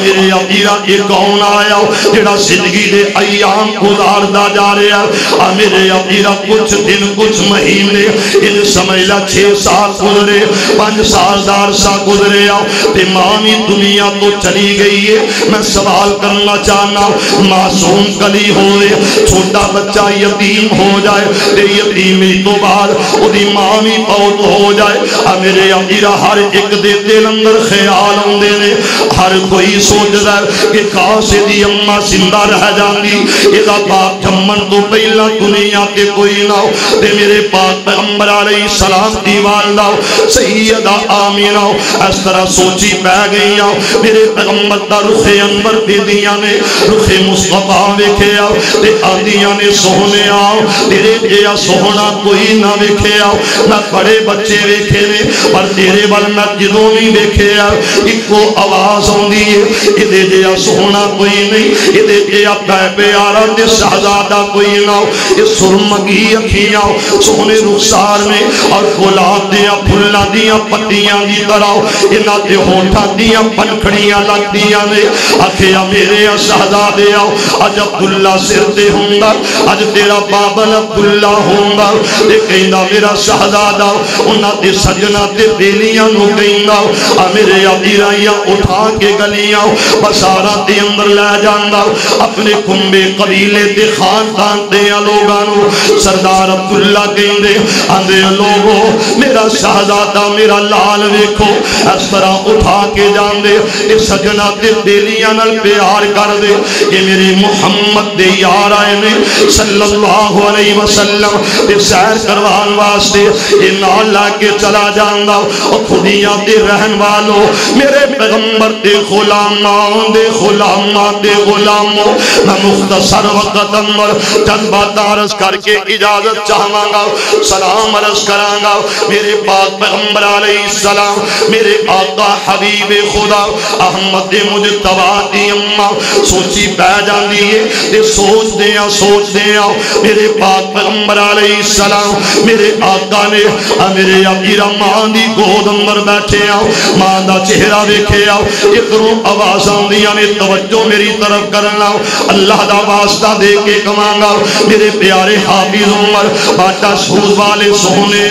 میرے میرا یہ کون آیا جڑا زندگی دے ایام گزاردا جا رہا میرے میرا کچھ دن کچھ مہینے ان سمجھ لا 6 سال گزرے 5 سال دار سا گزرے تے ماں بھی دنیا تو چلی گئی ہے میں سوال کرنا چاہنا معصوم کلی ہوئے چھوٹا بچہ یتیم ہو جائے تے یتیمی تو بعد وہ دی ماں بھی فوت ہو جائے میرے میرا ہر ایک دے دل اندر خیال ہوندے نے ہر کوئی سوچ رہا ہے کہ کاش دی اماں زندہ رہ جاندی ادا باپ جمن تو پہلا دنیا تے کوئی نہ ہو تے میرے پاک پیغمبر علیہ السلام دی والدہ سیدہ آمینہ اس طرح سوچی پہ گئی میرے پیغمبر دا رخ انور دے دیا نے رخ مصطفیٰ ویکھے تے آدیاں نے سونے تیرے جیا سونا کوئی نہ ویکھے میں بڑے بچے ویکھے نے پر تیرے وال میں جدوں بھی ویکھے ایک کو آواز ہوندی ہے ادے جیا سونا کوئی نہیں ادے جیا پیارا تے شہزادہ کوئی نہ یہ سرمگی اکھیاں سونے رخسار میں اور گلاب دیاں پھلاں دیاں پتیاں دی طرح انہاں دے ہونٹاں دیاں پنکھڑیاں لگ دیاں نے آکھیا میرے شہزادے آؤ اج عبداللہ سر تے ہوندا اج تیرا بابل عبداللہ ہوندا تے کہندا میرا شہزادہ انہاں دے سجنا تے بیلیاں نو کہندا میرے ابیرائیاں اٹھا کے گلیاں بسارا تے اندر لے جاندا اپنے کنبے قبیلے تے خاندان تے لوگاں نو سردار عبداللہ کہندے آندے لوگو میرا شہزادہ میرا لال ویکھو اس طرح اٹھا کے جان دے اے سجنا تے بیلیاں نال پیار کر دے یہ میرے محمد دے یار آئے نے صلی اللہ علیہ وسلم تے سیر کروان واسطے یہ نال لا کے چلا جاندا اور خودیاں دے رہن والو میرے پیغمبر دے غلامان دے غلامان دے غلاموں میں مختصر وقت اندر چند بات عرض کر کے اجازت چاہواں گا سلام عرض کراں گا میرے پاک پیغمبر علیہ السلام میرے آقا حبیب خدا احمد مجتبی دی اماں سوچی پہ جاندی ہے تے سوچ دیا میرے پاک پیغمبر علیہ السلام میرے آقا نے میرے امیر ماں دی گود اندر بیٹھے ماں دا چہرہ ویکھے ادھروں آواز آندیاں نے توجہ میری طرف کرنا اللہ دا واسطہ دے کے کہاں گا میرے پیارے حافظ عمر باٹا سوز والے سونے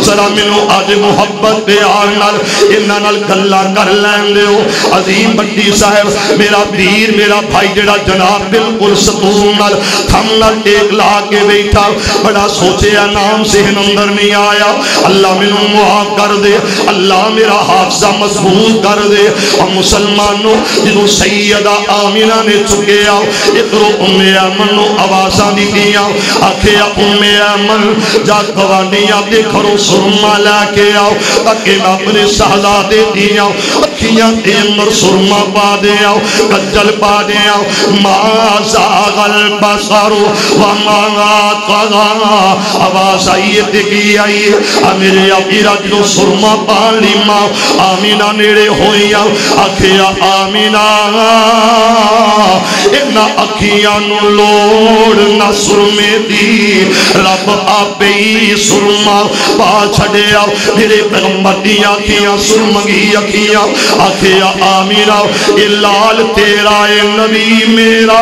ذرا مینوں اج محبت پیار نال انہاں نال گلاں کر لین دیو عظیم بٹی صاحب میرا پیر میرا بھائی جڑا جناب بالکل سکون نال تھم نال ٹیک لا کے بیٹھا بڑا سوچیا نام ذہن اندر نہیں آیا اللہ مینوں معاف کر دے اللہ میرا حافظہ مضبوط کر دے اور مسلمانوں جنوں سیدہ آمینہ نے چکیا ادھروں ام ایمن نو آوازاں دتیاں آکھیا ام ایمن جا گوانڈیاں دے گھروں سرما لے کے آؤ تاکہ میں اپنے شہزادے دیاں اکھیاں دے اندر سرما پا دیا کجل پا دیا ما زاغ البصر وما طغى آواز آئیے دیکھی آئیے میرے ابیرا جو سرما پان لی ماں آمینہ نیڑے ہوئیا آکھیا آمینہ اینا اکھیاں نو لوڑ نہ سرمے دی رب آپے ہی سرما پا چھڑیا میرے پیغمبر دی آکھیاں سرمگی اکھیاں آکھیا آمینہ یہ لال تیرا اے نبی میرا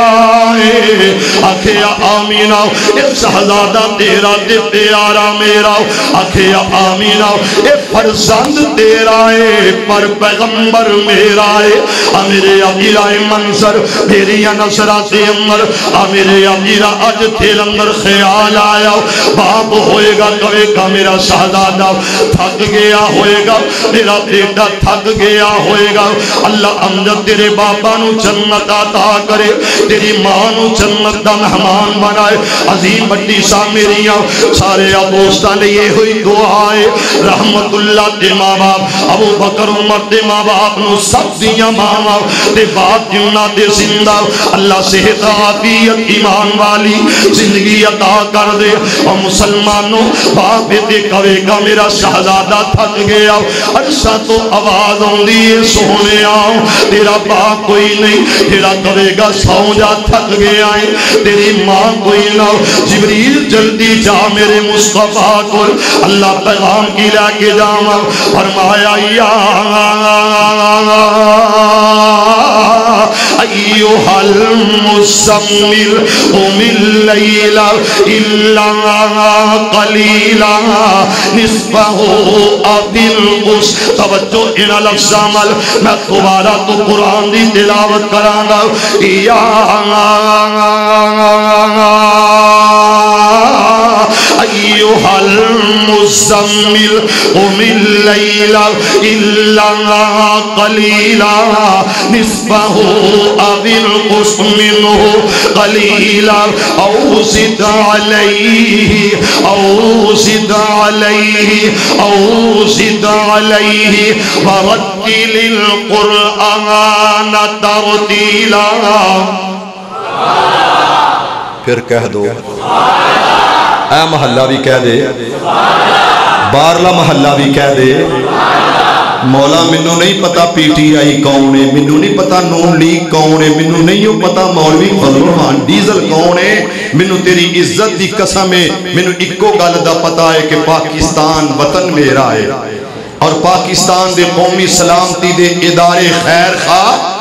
ہے آکھیا آمینہ یہ شہزادہ تیرا دے پیارا میرا آکھیا آمینہ یہ فرزند تیرا ہے پر پیغمبر میرا ہے میرے ابیرہ منظر میری نظرات اندر میرے ابیرہ اج تھیل اندر خیال آیا باپ ہوئے گا کہے گا میرا شہزادہ تھک گیا ہوئے گا میرا بیٹا تھک گیا ہوئے ہوئے گا اللہ امجد تیرے بابا نو جنت عطا کرے تیری ماں نو جنت دا مہمان بنائے عظیم بڑی سامریاں سارے دوستان لیے ہوئی دعائے رحمت اللہ تے ماں باپ ابو بکر عمر تے ماں باپ نو سب دیاں ماں باپ تے باپ جنہ تے زندہ اللہ صحت عافیت ایمان والی زندگی عطا کر دے اور مسلمانوں باپ تے کہے گا میرا شہزادہ تھک گیا اچھا تو آواز ہوندی ہے سونے آؤ تیرا باپ کوئی نہیں تیرا کہے گا سو جا تھک گیا ہے تیری ماں کوئی نہ جبریل جلدی جا میرے مصطفیٰ کو اللہ پیغام کی لے کے جاؤں فرمایا یا ایوہ المزمل قم اللیل الا قلیلا نصفہ او انقص توجہ ان لفظ عمل میں دوبارہ تو قرآن دی تلاوت کرانا یا ایوہ المزمل قم اللیل الا قلیلا نصفہ او انقص منہ قلیلا او زد علیہ او زد علیہ او زد علیہ ورتل القرآن ترتیلا پھر کہہ دو اے محلہ بھی کہہ دے بارلا محلہ بھی کہہ دے مولا منو نہیں پتا پی ٹی آئی کون ہے منو نہیں پتا نون لیگ کون ہے منو نہیں پتا مولوی فضل الرحمان ڈیزل کون ہے منو تیری عزت دی قسم ہے منو اکو گل دا پتا ہے کہ پاکستان وطن میرا ہے اور پاکستان دے قومی سلامتی دے ادارے خیر خواہ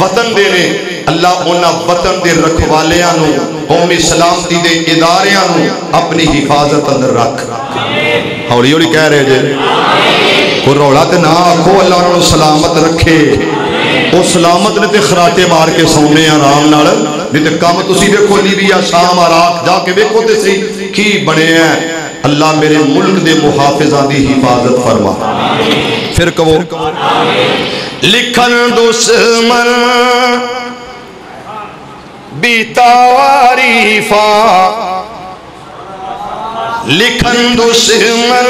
وطن دے نے اللہ انہا وطن دے رکھوالیاں نو قومی سلامتی دے اداریاں نو اپنی حفاظت اندر رکھ ہولی ہولی کہہ رہے جے کوئی روڑا تے نہ آکھو اللہ انہوں سلامت رکھے وہ سلامت نے تے خراٹے مار کے سونے آرام نال نہیں تے کام تسی دیکھو لیبیا شام عراق جا کے دیکھو تے سی کی بنے ہیں اللہ میرے ملک دے محافظہ دی حفاظت فرما پھر کہو لکھن دشمن بھی تعریفاں لکھن دشمن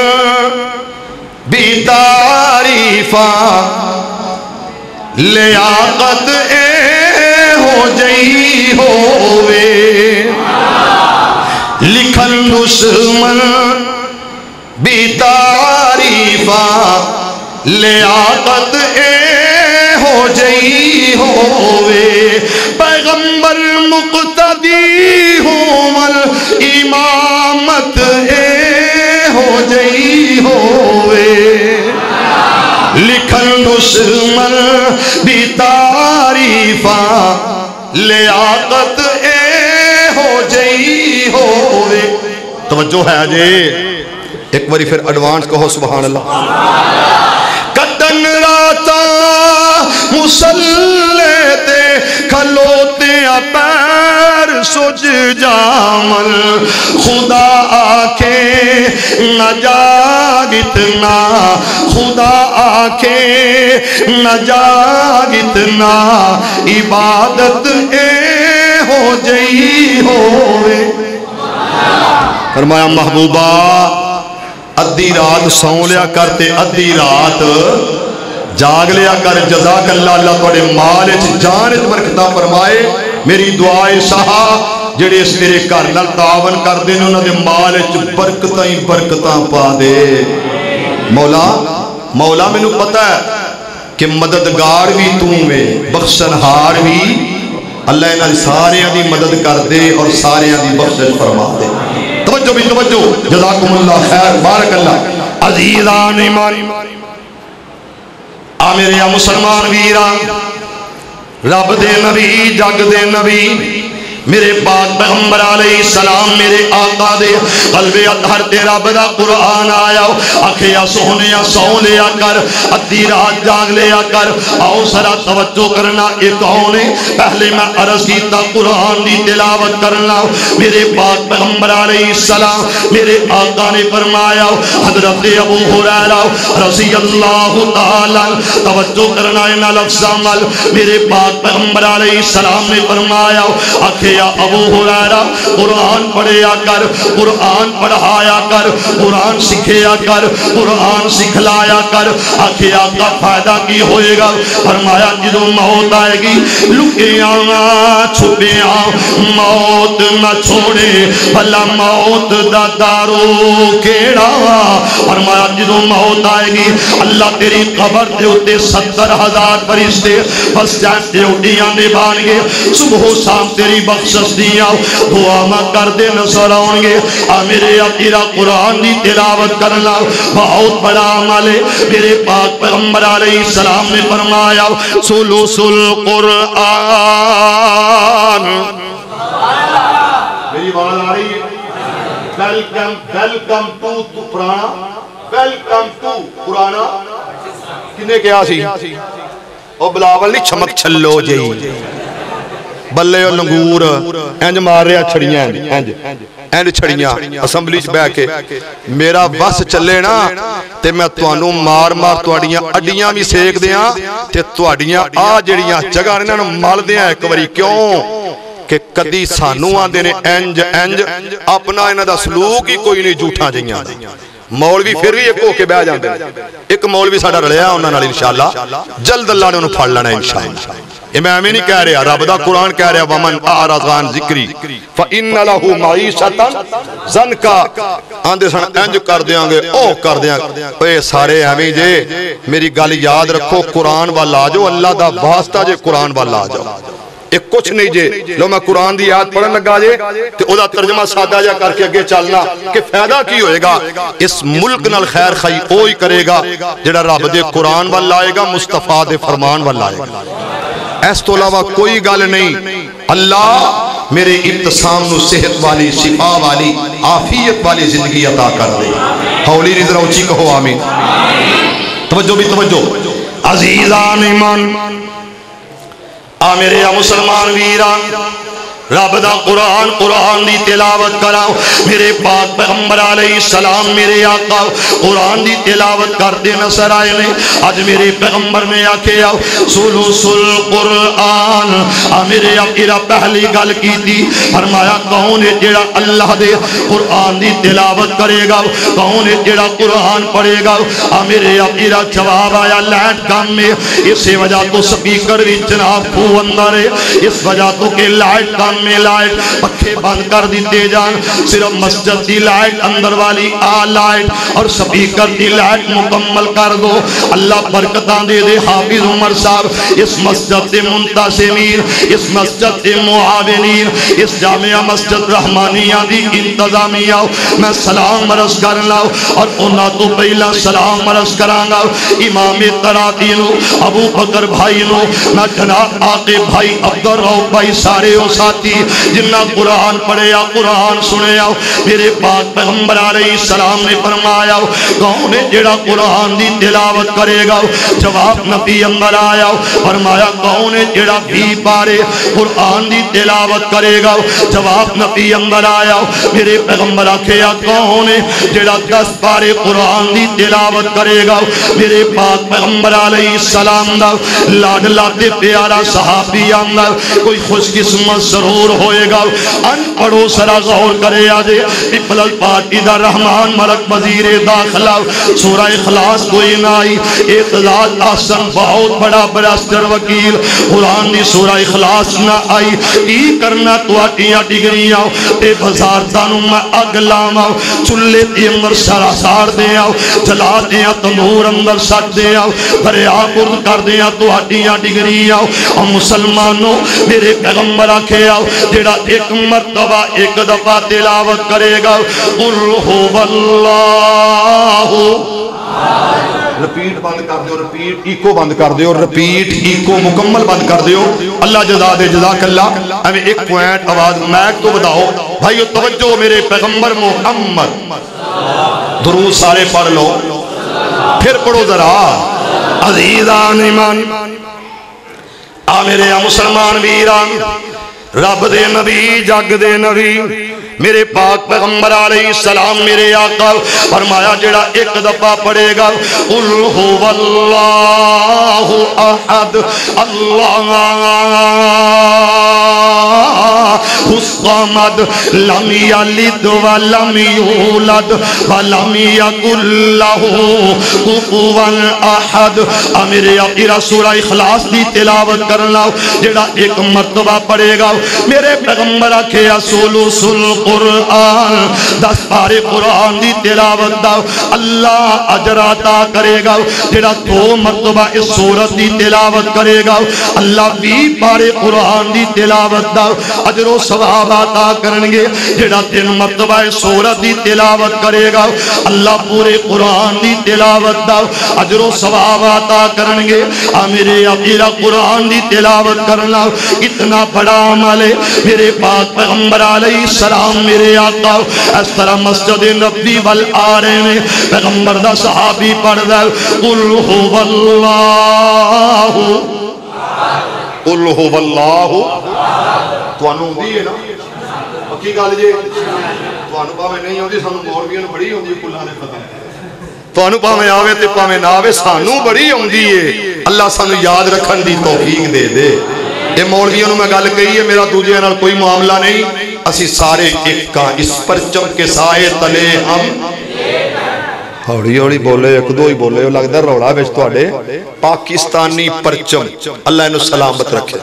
بھی تعریفاں لیاقت اے ہو جئی ہووے لکھن دشمن بھی تعریفاں لیاقت اے ہو جئی ہووے پیغمبر مقتدی ہومل امامت اے ہو جئی ہووے لکھن دشمن بھی تعریفاں لیاقت اے ہو جئی ہووے توجہ ہے جے ایک باری پھر ایڈوانس کہو سبحان اللہ کٹن راتا مسلے تے کھلوتے پیر سج جامل خدا آکھے نہ جاگتنا خدا آکھے نہ جاگتنا عبادت اے ہو جئی ہوئے فرمایا محبوبہ ادھی رات سو لیا کرتے ادھی رات جاگ لیا کر جزاک اللہ اللہ توڑے مال جان برکتہ فرمائے میری دعائے شاہ جڑے اس تیرے گھر نال تعاون کر دے انہاں دے مال برکتاں ہی برکتاں پا دے مولا مینوں پتہ ہے کہ مددگار بھی تو میں بخشنہار بھی اللہ انہاں سارے دی مدد کر دے اور سارے دی بخشش فرما دے توجہ بھی توجہ جزاکم اللہ خیر بارک اللہ عزیزان ایمان آمیریا مسلمان ویران رب دے نبی جگ دے نبی میرے پاک پیغمبر علیہ السلام میرے آقا دے قلب اطہر تے رب دا قرآن آیا آخیا سونیا سو لیا کر ادھی رات جاگ لیا کر آؤ سرا توجہ کرنا ایک کون ہے پہلے میں عرض کیتا قرآن دی تلاوت کرنا میرے پاک پیغمبر علیہ السلام میرے آقا نے فرمایا حضرت ابو ہریرہ رضی اللہ تعالی توجہ کرنا ہے لفظ عمل میرے پاک پیغمبر علیہ السلام نے فرمایا آخیا ابو ہریرہ قرآن پڑھیا کر قرآن پڑھایا کر قرآن سکھیا کر قرآن سکھلایا کر آخیا کا فائدہ کی ہوئے گا فرمایا جدو موت آئے گی لکیاں چھپیاں موت نہ چھوڑے بھلا موت دا دارو کیڑا فرمایا جدو موت آئے گی اللہ تیری قبر دے ہوتے 70,000 فرشتے بس جانتے اٹھیاں نے بان گے صبح و شام تیری بخشش دیا دعا میں کر دے نصر آؤں گے میرے تیرا قرآن دی تلاوت کرنا بہت بڑا عمل ہے میرے پاک پیغمبر علیہ السلام نے فرمایا سلوس القرآن میری بات آ رہی ہے ویلکم ٹو پرانا ویلکم ٹو پرانا کنے کیا سی او بلاول نہیں چھمک چھلو جئی بلے اور لنگور انج مار رہا چھڑیاں انج چھڑیاں اسمبلی چ بیٹھ کے میرا بس چلے نا تے میں تانوں مار مار تواڈیاں اڈیاں بھی سیک دیاں تے تواڈیاں آ جڑیاں جگہ انہاں نوں مل دیاں ایک واری کیوں کہ کدی سانوں آندے نے انج اپنا انہاں دا سلوک ہی کوئی نہیں جھوٹاں جیاں مولوی پھر بھی ایک ہو کے بیٹھ جاندے ایک مولوی ساڈا رلیا انہاں نال انشاءاللہ جلد اللہ نے انہوں پھڑ لینا انشاءاللہ امام نہیں کہہ رہا رب دا قرآن کہہ رہا ومن اعرض عن ذکری فإن له معیشۃ ضنکا آندے سن انج کر دیاں گے او کر دیاں اے سارے ایویں جے میری گل یاد رکھو قرآن والا آ جاؤ اللہ دا واسطہ جے قرآن والا آ جاؤ ایک کچھ نہیں جے لو میں قرآن دی آیت پڑھن لگا جے تے او دا ترجمہ سادہ جا کر کے اگے چلنا کہ فائدہ کی ہوئے گا اس ملک نال خیر خی اوہی کرے گا جڑا رب دے قرآن والا آئے گا مصطفیٰ دے فرمان والا آئے گا اس تو علاوہ کوئی گل نہیں اللہ میرے ابتسام نو صحت والی شفا والی عافیت والی زندگی عطا کر دے ہولی نظر اونچی کہو آمین توجہ بھی توجہ عزیزان ایمان میرے مسلمان ویران رب دا قرآن دی تلاوت کراؤ میرے پاک پیغمبر علیہ السلام میرے آقا قرآن دی تلاوت کر دے نصر آئے نے آج میرے پیغمبر نے آکے آؤ سلوس القرآن میرے آقا پہلی گل کی تھی فرمایا کون ہے جڑا اللہ دے قرآن دی تلاوت کرے گا کون ہے جڑا قرآن پڑھے گا میرے آقا جواب آیا لائٹ کام میں اسی وجہ تو سپیکر بھی جناب کو اندر ہے اس وجہ تو کہ لائٹ کام میں لائٹ پکھے بند کر دیتے جان صرف مسجد دی لائٹ اندر والی لائٹ اور سپیکر دی لائٹ مکمل کر دو اللہ برکتاں دے دے حافظ عمر صاحب اس مسجد دے منتظمین اس مسجد دے معاونین اس جامعہ مسجد رحمانیہ دی انتظامیہ میں سلام عرض کرنا اور انہاں تو پہلا سلام عرض کرانا امام تراتی نو ابو بکر بھائی نو میں جناب آقے بھائی عبدالرؤف بھائی سارے ہو ساتھی جنہ قرآن پڑھے یا قرآن سنے آؤ میرے پاک پیغمبر علیہ السلام نے فرمایا کون ہے جڑا قرآن دی تلاوت کرے گا جواب نبی اندر آیا فرمایا کون ہے جڑا بھی پارے قرآن دی تلاوت کرے گا جواب نبی اندر آیا میرے پیغمبر آکھیا کون ہے جڑا 10 پارے قرآن دی تلاوت کرے گا میرے پاک پیغمبر علیہ السلام دا لاڈلا تے پیارا صحابی اندر کوئی خوش قسمت ضرور ہوئے گا ان پڑھو سرا غور کرے آجے پیپلز پارٹی دا رحمان ملک وزیر داخلہ سورہ اخلاص کوئی نائی اعتزاز احسن بہت بڑا براسٹر وکیل قرآن دی سورہ اخلاص نہ آئی کی کرنا تو آٹیاں ڈگریاں تے بزار دانوں میں اگ لاما چلے تے اندر سارا سار دیا جلا دیا تنور اندر سٹ دیا دریا پرد کر دیا تو آٹیاں ڈگریاں اور مسلمانوں میرے پیغمبر آکھے آؤ جڑا ایک مرتبہ ایک دفعہ تلاوت کرے گا قل هو اللہ رپیٹ بند کر دیو، رپیٹ ایکو بند کر دیو، رپیٹ ایکو مکمل بند کر دیو. اللہ جزا دے، جزاک اللہ. ہمیں ایک پوائنٹ آواز میک تو بتاؤ بھائیو، توجہ میرے پیغمبر محمد. درود سارے پڑھ لو، پھر پڑھو ذرا. عزیزان ایمان آ میرے مسلمان ویران، رب دے نبی جگ دے نبی میرے پاک پیغمبر علیہ السلام میرے آقا فرمایا جڑا ایک دفعہ پڑھے گا قل هو اللہ احد اللہ الصمد لم یلد ولم یولد ولم یکن لہ کفوا احد. میرے آقا سورہ اخلاص دی تلاوت کرنا جڑا ایک مرتبہ پڑھے گا میرے پیغمبر آکھے سولوس القرآن 10 پارے قرآن دی تلاوت دا اللہ اجر عطا کرے گا. جڑا 2 مرتبہ اس سورت دی تلاوت کرے گا اللہ 20 پارے قرآن دی تلاوت دا اجر و ثواب عطا کرنگے. جڑا 3 مرتبہ اس سورت دی تلاوت کرے گا اللہ پورے قرآن دی تلاوت دا اجر و ثواب عطا کرنگے. میرے آقا قرآن دی تلاوت کرنا اتنا بڑا عمل ہے. میرے پاک پیغمبر علیہ السلام میرے آقا اس طرح مسجد نبوی والآرے میں پیغمبر دا صحابی پڑھ دے قل هو اللہ قل هو اللہ. توانوں ہوندی ہے نا پکی گل جی؟ توانوں پاویں نہیں ہوندی، سانوں مولویاں نوں بڑی ہوندی کلاں دے پتہ. توانوں پاویں آوے تے پاویں نہ آوے سانوں بڑی ہوندی ہے. اللہ سانوں یاد رکھن دی توفیق دے دے. یہ مولویوں میں گل کہی ہے، میرا دوجے نال کوئی معاملہ نہیں. اسی سارے ایک کا اس پرچم کے سائے تلے ہم. ہوڑی ہوڑی بولے، ایک دو ہی بولے، لگتا روڑا بچ تواڈے. پاکستانی پرچم اللہ انہوں سلامت رکھے،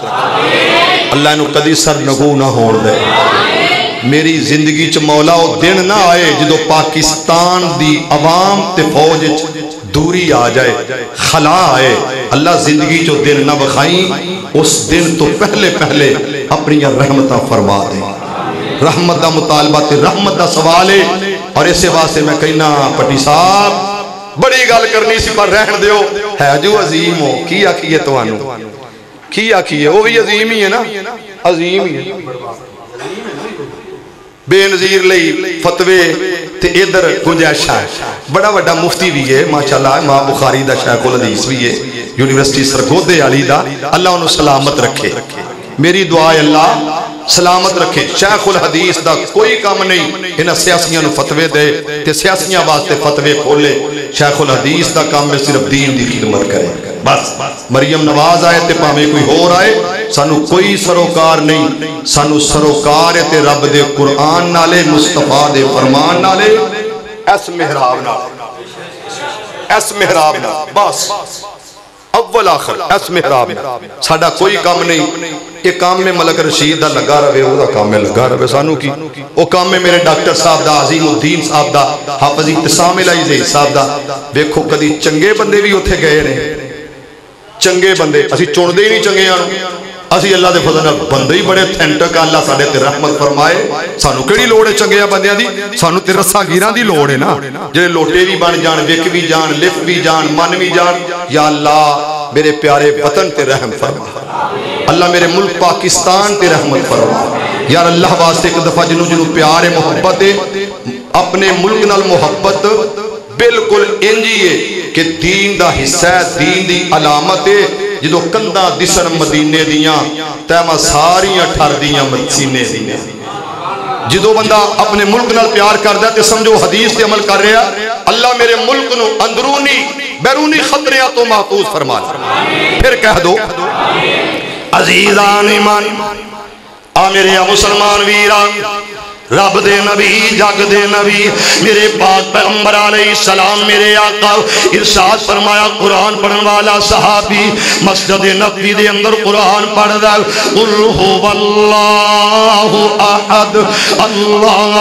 اللہ انہوں کدی سر نگو نہ ہون دے. میری زندگی چ مولا وہ دن نہ آئے جدو پاکستان دی عوام تے فوج دوری آ جائے، خلا آئے. اللہ زندگی جو دن نہ بخائیں، اس دن تو پہلے پہلے اپنی رحمتہ فرما دیں. رحمت دا مطالبہ تے رحمت دا سوال ہے. اور اسے واسطے میں کہنا پٹی صاحب بڑی گل کرنی سی پر رہن دیو. ہے جو عظیم ہو کی آکھیے توانو کی آکھیے، وہ بھی عظیم ہی ہے نا، عظیم ہی ہے. بے نظیر لئی فتوے تے ادھر گنجائش ہے. بڑا بڑا مفتی بھی ہے ماشاءاللہ، ماں بخاری دا شیخ الحدیث بھی ہے یونیورسٹی سرگودے علی دا. اللہ انہوں سلامت رکھے. میری دعا ہے اللہ سلامت رکھے. شیخ الحدیث دا کوئی کام نہیں انہاں سیاسیاں نو فتوے دے تے سیاسیاں واسطے فتوے کھولے. شیخ الحدیث دا کام میں صرف دین دی خدمت کرے بس. مریم نواز آئے تے پاویں کوئی ہور آئے، سانو کوئی سروکار نہیں. سانو سروکار ہے تے رب دے قرآن نالے، مصطفیٰ دے فرمان نالے، اس محراب نالے، اس محراب نالے بس. اول آخر اس محراب ساڑھا کوئی کام نہیں. یہ کام میں ملک رشید دا لگا رہے، وہ دا کام میں لگا رہے. سانو کی وہ کام میں میرے ڈاکٹر صاحب دا، عظیم الدین صاحب دا، حافظ اعتصام الہی صاحب دا. دیکھو کدی چنگے بندے بھی اتھے گئے نے، چنگے بندے اسی چون دے ہی نہیں چنگے آنو. اسی اللہ دے فضل بندے ہی بڑے تھینٹک. اللہ ساڑھے تے رحمت فرمائے. سانو کڑی لوڑے چنگے بندیاں دی؟ سانو تے رسا گیران دی لوڑے نا، جنہیں لوٹے بھی بن جان، وک بھی جان، لف بھی جان، من بھی جان. یا اللہ میرے پیارے وطن تے رحم فرما. اللہ میرے ملک پاکستان تے رحمت فرما. یار اللہ واسطے ایک دفعہ جنوں پیارے محبت ہے، اپنے ملک نال محبت بالکل انجیے کہ دین دا حصہ ہے، دین دی علامت ہے. جدو کندہ دسن مدینے دیاں تیمہ ساریاں ٹھر دیاں مدینے دیاں. جدو بندہ اپنے ملک نال پیار کر دیا تے سمجھو حدیث تے عمل کر رہا. اللہ میرے ملک نو اندرونی بیرونی خطریاں تو محفوظ فرما. پھر کہہ دو عزیزان ایمان آ میرے مسلمان ویران، رب دے نبی جگ دے نبی میرے پاک پیغمبر علیہ السلام میرے آقا ارشاد فرمایا. قرآن پڑھن والا صحابی مسجد نبوی دے اندر قرآن پڑھ دا قل هو اللہ احد اللہ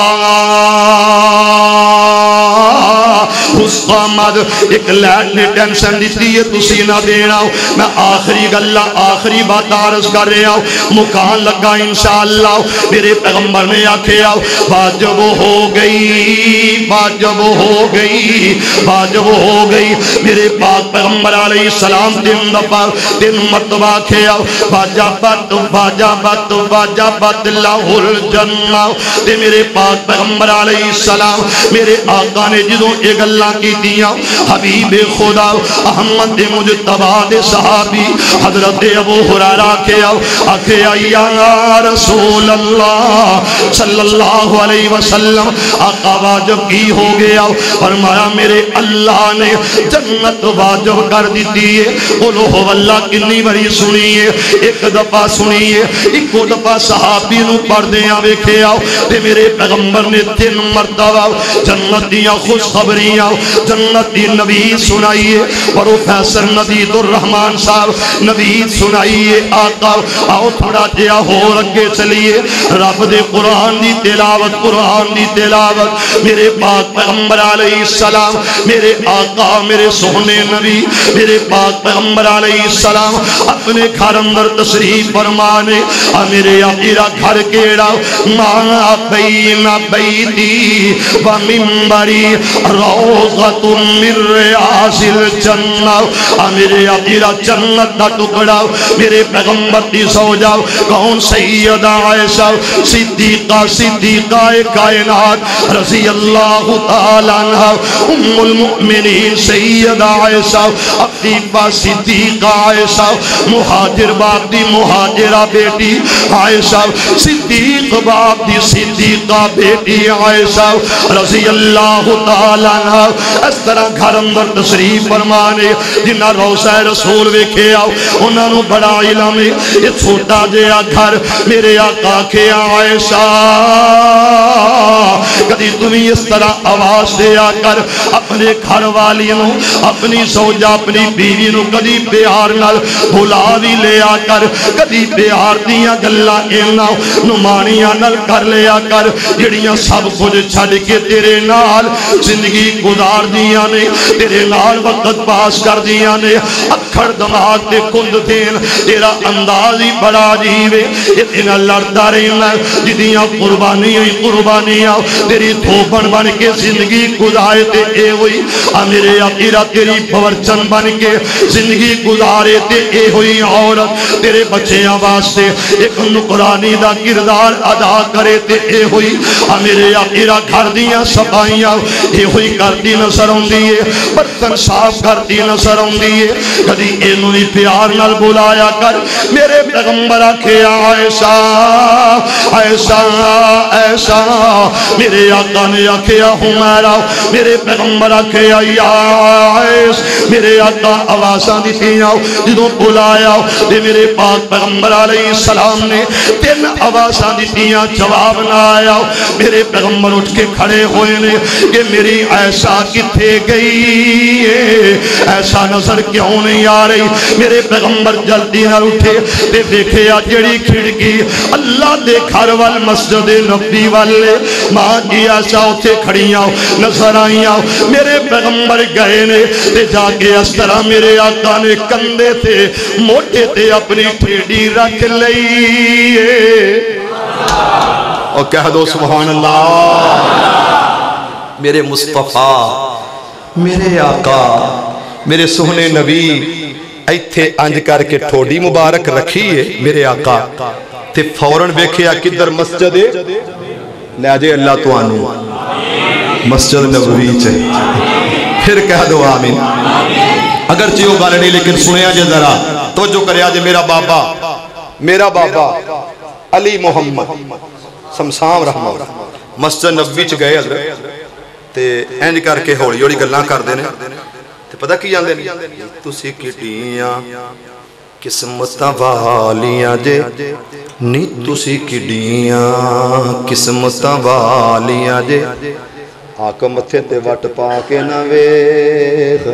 الصمد ایک لائٹ نے ٹینشن دیتی ہے تسی نہ دینا میں آخری گلہ آخری بات عرض کر رہا ہوں مکان لگا انشاءاللہ میرے پیغمبر نے آکھیا واجب ہو گئی واجب ہو گئی واجب ہو گئی میرے پاک پیغمبر علیہ السلام تین مرتبہ کھیا واجبت واجبت واجبت لہ الجنہ تے میرے پاک پیغمبر علیہ السلام میرے آقا نے جدوں ایک اللہ کی دیا حبیب خدا احمد مجتبی دے صحابی حضرت ابو ہریرہ آکھیا یا رسول اللہ صلی اللہ علیہ وسلم آقا واجب کی ہو گیا فرمایا میرے اللہ نے جنت واجب کر دیتی ہے قولو ہو اللہ کنی بری سنیے ایک دفعہ سنیے ایک دفعہ صحابی نو پردیاں ویکھے آؤ تے میرے پیغمبر نے 3 مرتبہ جنت دیاں خوشخبریاں جنت دی نوید سنائیے پروفیسر ندید الرحمن صاحب نوید سنائیے آقا آؤ تھوڑا جیا ہو رکھے چلیے رب دے قرآن دی تلاوت میرے پاک پیغمبر علیہ السلام میرے آقا میرے سونے نبی میرے پاک پیغمبر علیہ السلام اپنے گھر اندر تشریف فرمانے میرے آقا گھر کیڑا ما بین بیتی و منبری روضۃ من ریاض الجنہ میرے آقا جنت دا ٹکڑا میرے پیغمبر دی سوجا کون سیدہ عائشہ صدیقہ کائنات رضی اللہ تعالیٰ عنہ ام المؤمنین سیدہ عائشہ عفیفہ صدیقہ عائشہ مہاجر باپ دی مہاجرہ بیٹی عائشہ صدیق باپ دی صدیقہ بیٹی عائشہ رضی اللہ تعالیٰ عنہ اس طرح گھر اندر تشریف فرمانے جنہ روضہ رسول ویکھے آؤ انہاں نو بڑا علم ہے یہ چھوٹا جیا گھر میرے آقا کے عائشہ کدی تمہیں اس طرح آواز دیا کر اپنے گھر والیوں اپنی زوجہ اپنی بیوی نو کدی پیار نال بھلا بھی لیا کر کدی پیار دیا گلا اینا نمانیاں نال کر لیا کر جڑیاں سب کچھ چھڑ کے تیرے نال زندگی گزار دیا نے تیرے نال وقت پاس کر دیا نے اکھڑ دماغ تے کند دین تیرا انداز ہی بڑا عجیب ہے اتنا لڑتا رہنا جدیاں قربانیاں تیری تھوپن بن کے زندگی گزارے تے اے ہوئی میرے آقا تیری پورچن بن کے زندگی گزارے تے اے ہوئی عورت تیرے بچیاں واسطے ایک نکرانی دا کردار ادا کرے تے اے ہوئی میرے آقا گھر دیاں صفائیاں اے ہوئی کرتی نظر ہوندی ہے برتن صاف کرتی نظر ہوندی ہے کدی اینو ہی پیار نال بلایا کر میرے پیغمبر آکھے عائشہ عائشہ عائشہ میرے آقا نے آکھے حمیرہ میرے پیغمبر آکھے عائش میرے آقا آوازاں دیتی آؤ جدوں بلایا تے میرے پاک پیغمبر علیہ السلام نے 3 آوازاں دیتی جواب نہ آیا میرے پیغمبر اٹھ کے کھڑے ہوئے نے کہ میری عائشہ کتھے گئی ہے ایسا نظر کیوں نہیں آ رہی میرے پیغمبر جلدی نہ اٹھے تے دیکھے جڑی کھڑکی اللہ دے گھر وال مسجد نبی والے ماں جی عائشہ اٹھے کھڑیاں نظر آئیاں میرے پیغمبر گئے نے تے جا کے اس طرح میرے آقا نے کندھے تے موٹے تے اپنی ٹھیڈی رکھ لئی اور کہہ دو سبحان اللہ میرے مصطفیٰ میرے آقا میرے سہنے نبی ایتھے انج کر کے ٹھوڈی مبارک رکھی ہے میرے آقا تے فوراں ویکھیا کدھر مسجد لے جے اللہ تو آنو مسجد نبوی چاہیے پھر کہہ دو آمین اگرچہ وہ گل نہیں لیکن سنیا جے ذرا توجہ کریا جے میرا بابا علی محمد سمسام رحمہ مسجد نبوی چ گئے حضرت تے انج کر کے ہولی ہولی گلاں کردے نے تے پتہ کی جاندے نے تسی کڈیاں قسمتاں والیاں جے نی تسی کڈیاں قسمتاں والیاں جے آقا متھے تے وٹ پا کے نہ ویکھ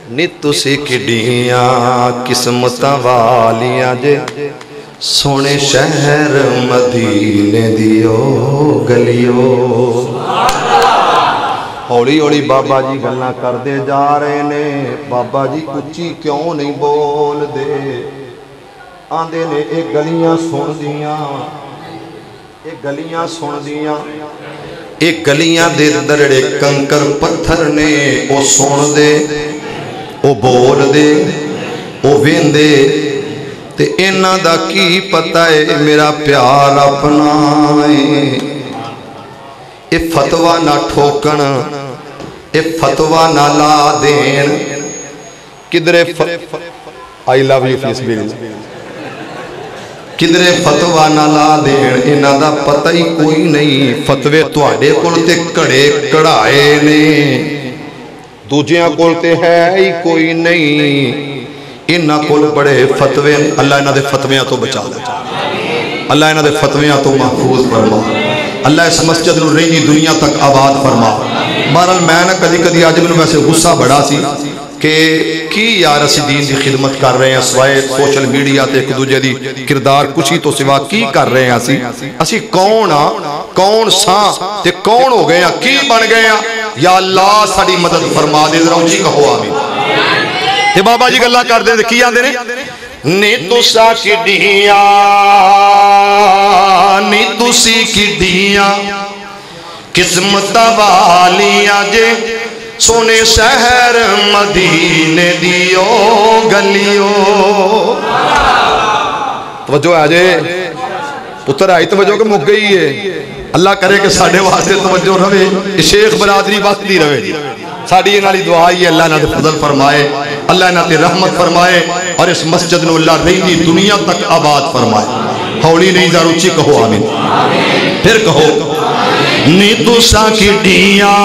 نی تسی کڈیاں قسمتاں والیاں جے سونے شہر مدینے دیو گلیو ہੌلی ہੌلی بابا جی گلاں کردے جا رہے نے. بابا جی اچھی کیوں نہیں بول دے؟ آندے نے اے گلیاں سن دیاں، اے گلیاں سن دیاں، اے گلیاں دے درڑے کنکر پتھر نے. او سن دے، او بول دے، او ویندے، تے انہاں دا کی پتہ ہے میرا پیار اپنا ہے. اے فتوہ نہ ٹھوکن، اے فتوہ نہ لا دین. کدرے I love you فیس بیل، کدرے فتوہ نہ لا دین. انہاں دا پتہ ہی کوئی نہیں. فتوے تواڈے کول تے کڑے کڑائے نے، دوجیاں کول تے ہے ہی کوئی نہیں. انہاں کول بڑے فتوے. اللہ انہاں دے فتویاں تو بچا لے، اللہ انہاں دے فتویاں تو محفوظ فرما. اللہ اس مسجد نو رہی دنیا تک آباد فرما. بہرحال میں نہ کدی کدی آج میں ویسے غصہ بڑا سی کہ کی یار اسی دین دی خدمت کر رہے ہیں سوائے سوشل میڈیا تے ایک دوجے دی کردار کچھی تو سوا کی کر رہے ہیں. اسی کون ہاں، کون ساں تے کون ہو گئے ہیں، کی بن گئے ہیں؟ یا اللہ ساڑی مدد فرما دے. ذرا اونچی کہو آمین. تے بابا جی گلاں کر دے کی آندے نے؟ نی تسا کڈیاں، نی تسی کڈیاں قسمت والیاں جے سونے شہر مدینے دیو گلیو. توجہ آجے پتر آئی توجہ کہ مک گئی ہے. اللہ کرے کہ ساڑھے واسطے توجہ رہے، شیخ برادری واسطی رہے. ساڑھی انہاں دعائی ہے اللہ انہاں دے فضل فرمائے، اللہ انہاں دے رحمت فرمائے، اور اس مسجد نو اللہ رہی دنیا تک آباد فرمائے. ہولی نہیں ذرا اونچی کہو آمین. پھر کہو نی تسا کڈیاں،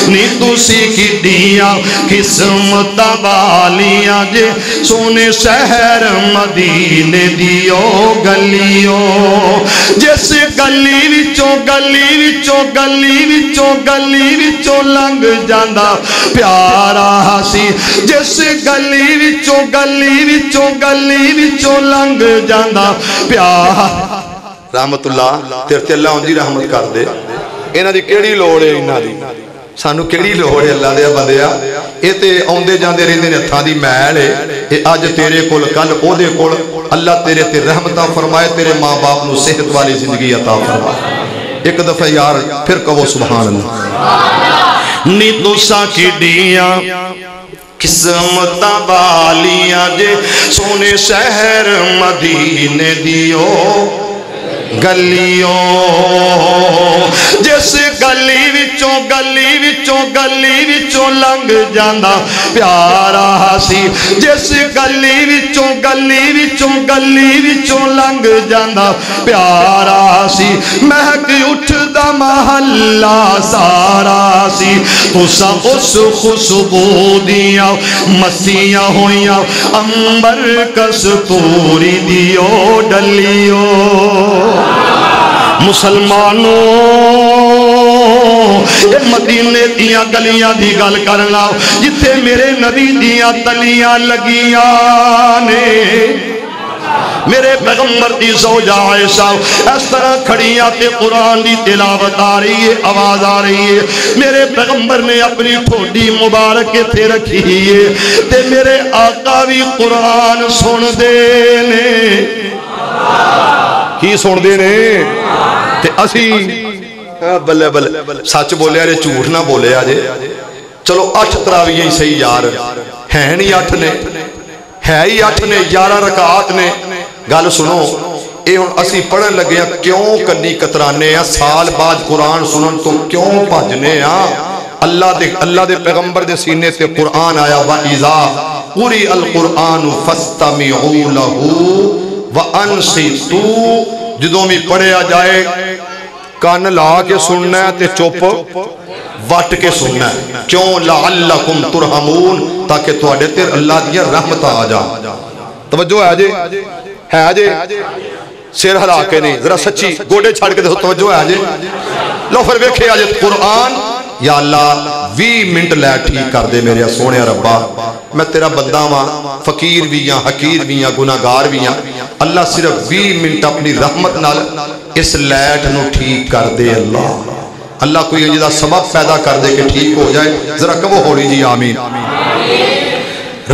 نی تسی کڈیاں قسمت والیاں جے سونے شہر مدینے دیو گلیو. جس گلی وچوں گلی وچوں گلی وچوں گلی وچوں لنگ جاندا پیارا سی. جس گلی وچوں گلی وچوں گلی وچوں لنگ جاندا پیارا. رحمت اللہ تیرے تے اللہ ان دی رحمت کر دے. انہاں دی کیڑی لوڑ ہے؟ انہاں دی سانو کیڑی لوڑ ہے؟ اللہ دے بندیا اے تے اوندے جاندے رہندے نے ہتھاں دی میل ہے. اے اج تیرے کول کل او دے کول. اللہ تیرے تے رحمتاں فرمائے، تیرے ماں باپ نو صحت والی زندگی عطا فرمائے. ایک دفعہ یار پھر کہو سبحان اللہ. نی تسا کڈیاں قسمت والیاں جے سونے شہر مدینے دیو گلیوں. جس گلی وچوں گلی وچوں گلی وچوں لنگ جاندا پیارا سی. جس گلی وچوں گلی وچوں گلی وچوں لنگ جاندا پیارا سی. مہک اٹھدا محلہ سارا سی. تساں اس خوشبو دیاں مسیاں ہویاں امبر کستوری دیو ڈلیو. مسلمانوں یہ مدینے دیاں گلیاں دی گل کرنا جتھے میرے نبی دیاں تلیاں لگیاں نے. میرے پیغمبر دی زوجہ عائشہ اس طرح کھڑیاں تے قرآن دی تلاوت آ رہی ہے، آواز آ رہی ہے. میرے پیغمبر نے اپنی ٹھوڈی مبارک تے رکھی ہے تے میرے آقا بھی قرآن سن دے نے. کی سن دے نے؟ تے اسی بلے بلے سچ بولے آجے جھوٹ نہ بولے آجے. چلو 8 تراویہ ہی صحیح یار ہیں نہیں 8 نے، ہے ہی 8 نے 11 رکعات نے. گل سنو اے ہن اسی پڑھن لگے ہیں کیوں کنی کترانے ہیں؟ سال بعد قرآن سنن تو کیوں بھجنے ہیں؟ اللہ دے پیغمبر دے سینے تے قرآن آیا وَإِذَا قُرِئَ الْقُرْآنُ فَاسْتَمِعُوا لَهُ وَأَنصِتُوا. جدوں بھی پڑھیا جائے کان لا کے سننا ہے تے چپ وٹ کے سننا ہے. کیوں؟ لَعَلَّكُمْ تُرْحَمُونَ تاکہ تواڈے تے اللہ دی رحمت آ جا. توجہ ہے آجے، ہے آجے سیر ہلا کے نہیں ذرا سچی گوڑے چھاڑ کے دیکھو. توجہ ہے آجے لو پھر ویکھے آجے قرآن. یا اللہ 20 منٹ لے ٹھیک کر دے میرے سونے ربا. میں تیرا بندہ ہاں، فقیر بھی ہاں، حقیر بھی ہاں، گناہگار بھی ہاں. اللہ صرف 20 منٹ اپنی رحمت نال اس لیٹ نو ٹھیک کر دے. اللہ اللہ کوئی یہ سبب پیدا کر دے کہ ٹھیک ہو جائے. ذرا کہو ہولی جی آمین.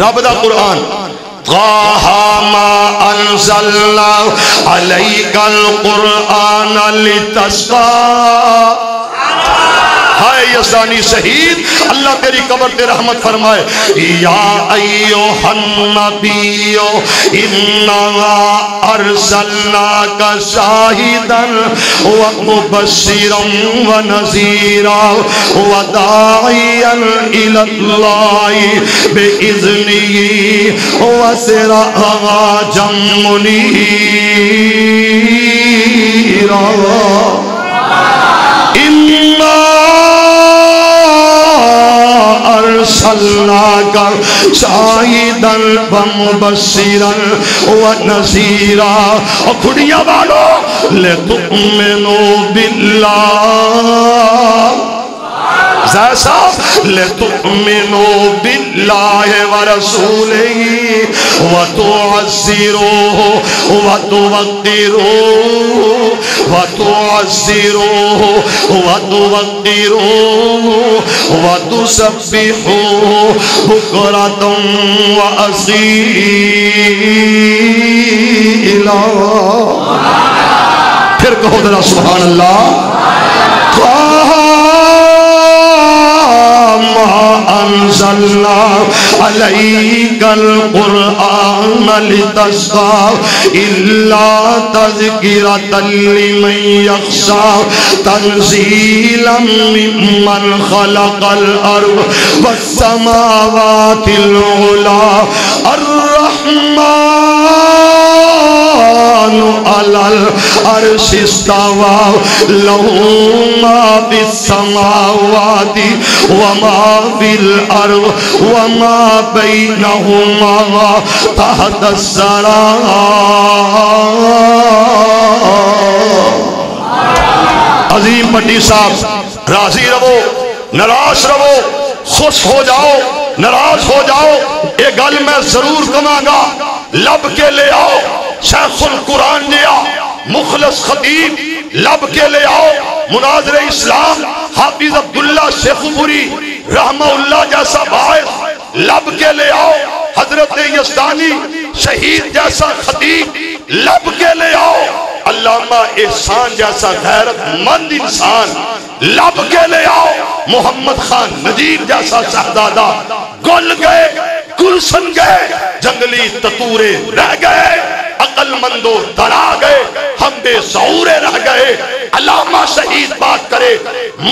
رب دا قرآن طٰہٰ مَا أَنزَلْنَا عَلَيْكَ الْقُرْآنَ لِتَشْقَىٰ. ہائے یزدانی شہید اللہ تیری قبر تے رحمت فرمائے. یا ایوہ النبی اِنَّا أَرْسَلْنَاكَ شَاہِدًا وَمُبَشِّرًا وَنَذِيرًا وَدَاعِيًا إِلَى اللَّهِ بِإِذْنِهِ وَسِرَاجًا مُنِيرًا. أرسلناك شاهدا ومبشرا ونذيرا. اور کھڑیاں والو لتؤمنوا بالله زاہد صاحب لتؤمنوا بالله ورسوله وتعزروه وتوقروه وتعزروه وتوقروه وتسبحوه بكرة وأصيلا. پھر کہو ذرا سبحان اللہ. أنزلنا عليك القرآن لتشقى إلا تذكرة لمن يخشى تنزيلا ممن خلق الأرض والسماوات العلى الرحمن على العرش استوى له ما في السماوات وما في الأرض وما بينهما تحت الثرى. عظیم پٹی صاحب راضی رہو ناراض رہو خوش ہو جاؤ ناراض ہو جاؤ یہ گل میں ضرور کہاں گا. لب کے لے آؤ شیخ القرآن لے آؤ مخلص خطیب لب کے لے آؤ مناظر اسلام حافظ عبداللہ شیخ پوری رحمہ اللہ جیسا باعث لب کے لے آؤ حضرت یزدانی شہید جیسا خطیب لب کے لے آؤ علامہ احسان جیسا غیرت مند انسان لب کے لے آؤ محمد خان نجیب جیسا شہزادہ. گل گئے گلشن گئے جنگلی تتورے رہ گئے عقل مندو درا گئے ہم بے شعورے رہ گئے. علامہ شہید بات کرے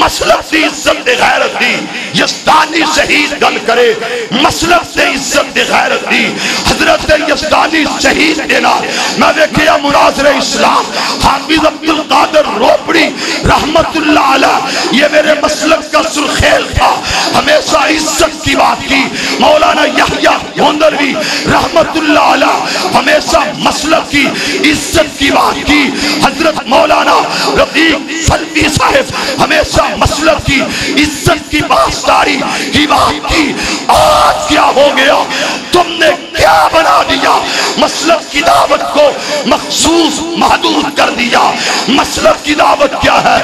مسلک سے عزت دے غیرت دی. یزدانی شہید گل کرے مسلک سے عزت دے غیرت دی. حضرت یزدانی شہید دینا میں دیکھیا مناظر اسلام حافظ عبدالقادر روپڑی رحمت اللہ علیہ یہ میرے مسلک کا سرخیل تھا ہمیشہ عزت کی بات کی. مولانا یحییٰ گوندروی رحمت اللہ علیہ ہمیشہ مسلک کی عزت کی بات کی. حضرت مولانا رفیق سلفی صاحب ہمیشہ مسلک کی عزت کی پاسداری کی بات کی. آج کیا ہو گیا تم نے کیا بنا دیا مسلک کی دعوت کو مخصوص محدود کر دیا. مسلک کی دعوت کیا ہے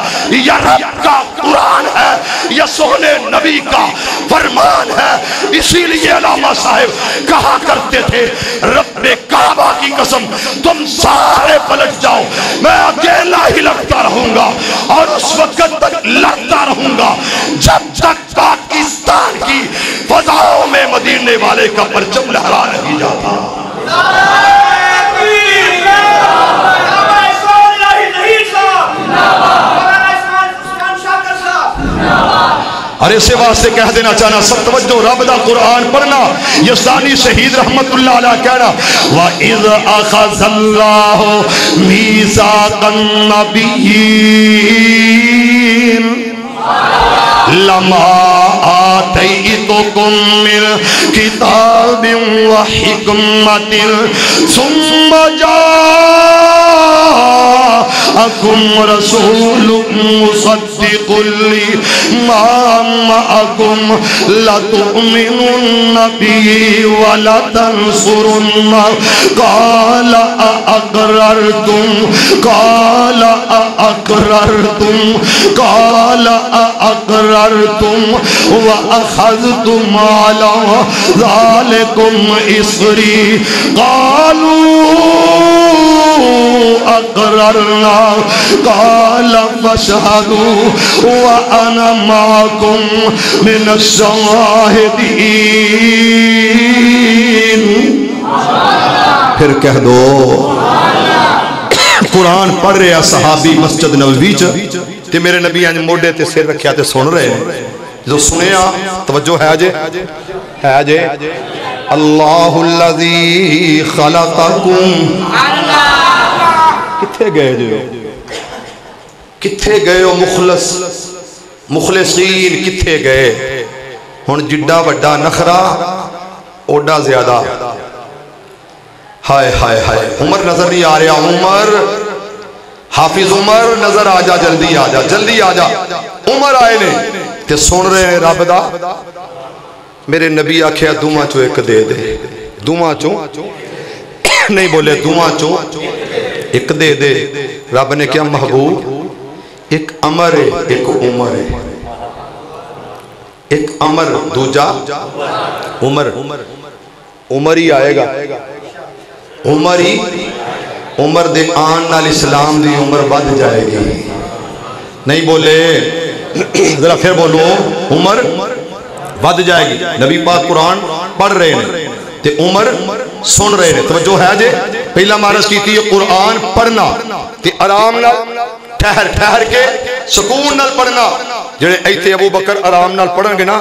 یا رب کا قرآن ہے یا سونے نبی کا فرمان ہے. اسی لیے علامہ صاحب کہا کرتے تھے رب کعبہ کی قسم تم سارے پلٹ جاؤ میں اکیلا ہی لڑتا رہوں گا اور اس وقت تک لڑتا رہوں گا جب تک پاکستان کی فضاؤں میں مدینے والے کا پرچم لہرا نہیں جاتا. اور اسے واسطے کہہ دینا چاہنا سب توجہ رب دا قرآن پڑھنا. یزدانی شہید رحمت اللہ علیہ کہنا وَإِذْ أَخَذَ اللَّهُ مِيثَاقَ النَّبِيِّينَ لَمَا آتَيْتُكُم مِّن كِتَابٍ وَحِكْمَةٍ ثُمَّ جَاءَكُم جاءكم رسول مصدق لما معكم لتؤمنن به ولتنصرن قال أأقررتم قال أأقررتم قال أأقررتم وأخذتم على ذلكم إصري قالوا أقررنا قال فاشهدوا وأنا معكم من الشاهدين. پھر کہہ دو قرآن پڑھ رہے صحابی مسجد نبوی چ تے میرے نبی انج موڈے تے سر رکھیا تے سن رہے جو سنیا توجہ ہے جے اللہ الذی خلقکم کتھے گئے ہو مخلصین کتھے گئے ہن جڈا وڈا نخرا اوڈا زیادہ ہائے ہائے ہائے عمر نظر نہیں آ رہا عمر حافظ عمر نظر آ جا جلدی آ جا عمر آئے نے تے سن رہے ہیں رب دا میرے نبی آکھیا دوما چو ایک دے دے دوما چو نہیں بولے دوما چو ایک دے دے رب نے کیا محبوب ایک امر ہے ایک عمر ہے ایک امر دوجا عمر ہی آئے گا عمر دے آن نال اسلام دی عمر بڑھ جائے گی نہیں بولے ذرا پھر بولو عمر بڑھ جائے گی نبی پاک قرآن پڑھ رہے ہیں تے عمر سن رہے ہیں توجہ ہے جے پہلا مارس کی تھی قرآن پڑھنا تے آرام نال ٹھہر کے سکون نال پڑھنا جڑے ایتھے ابو بکر آرام نال پڑھن گے نا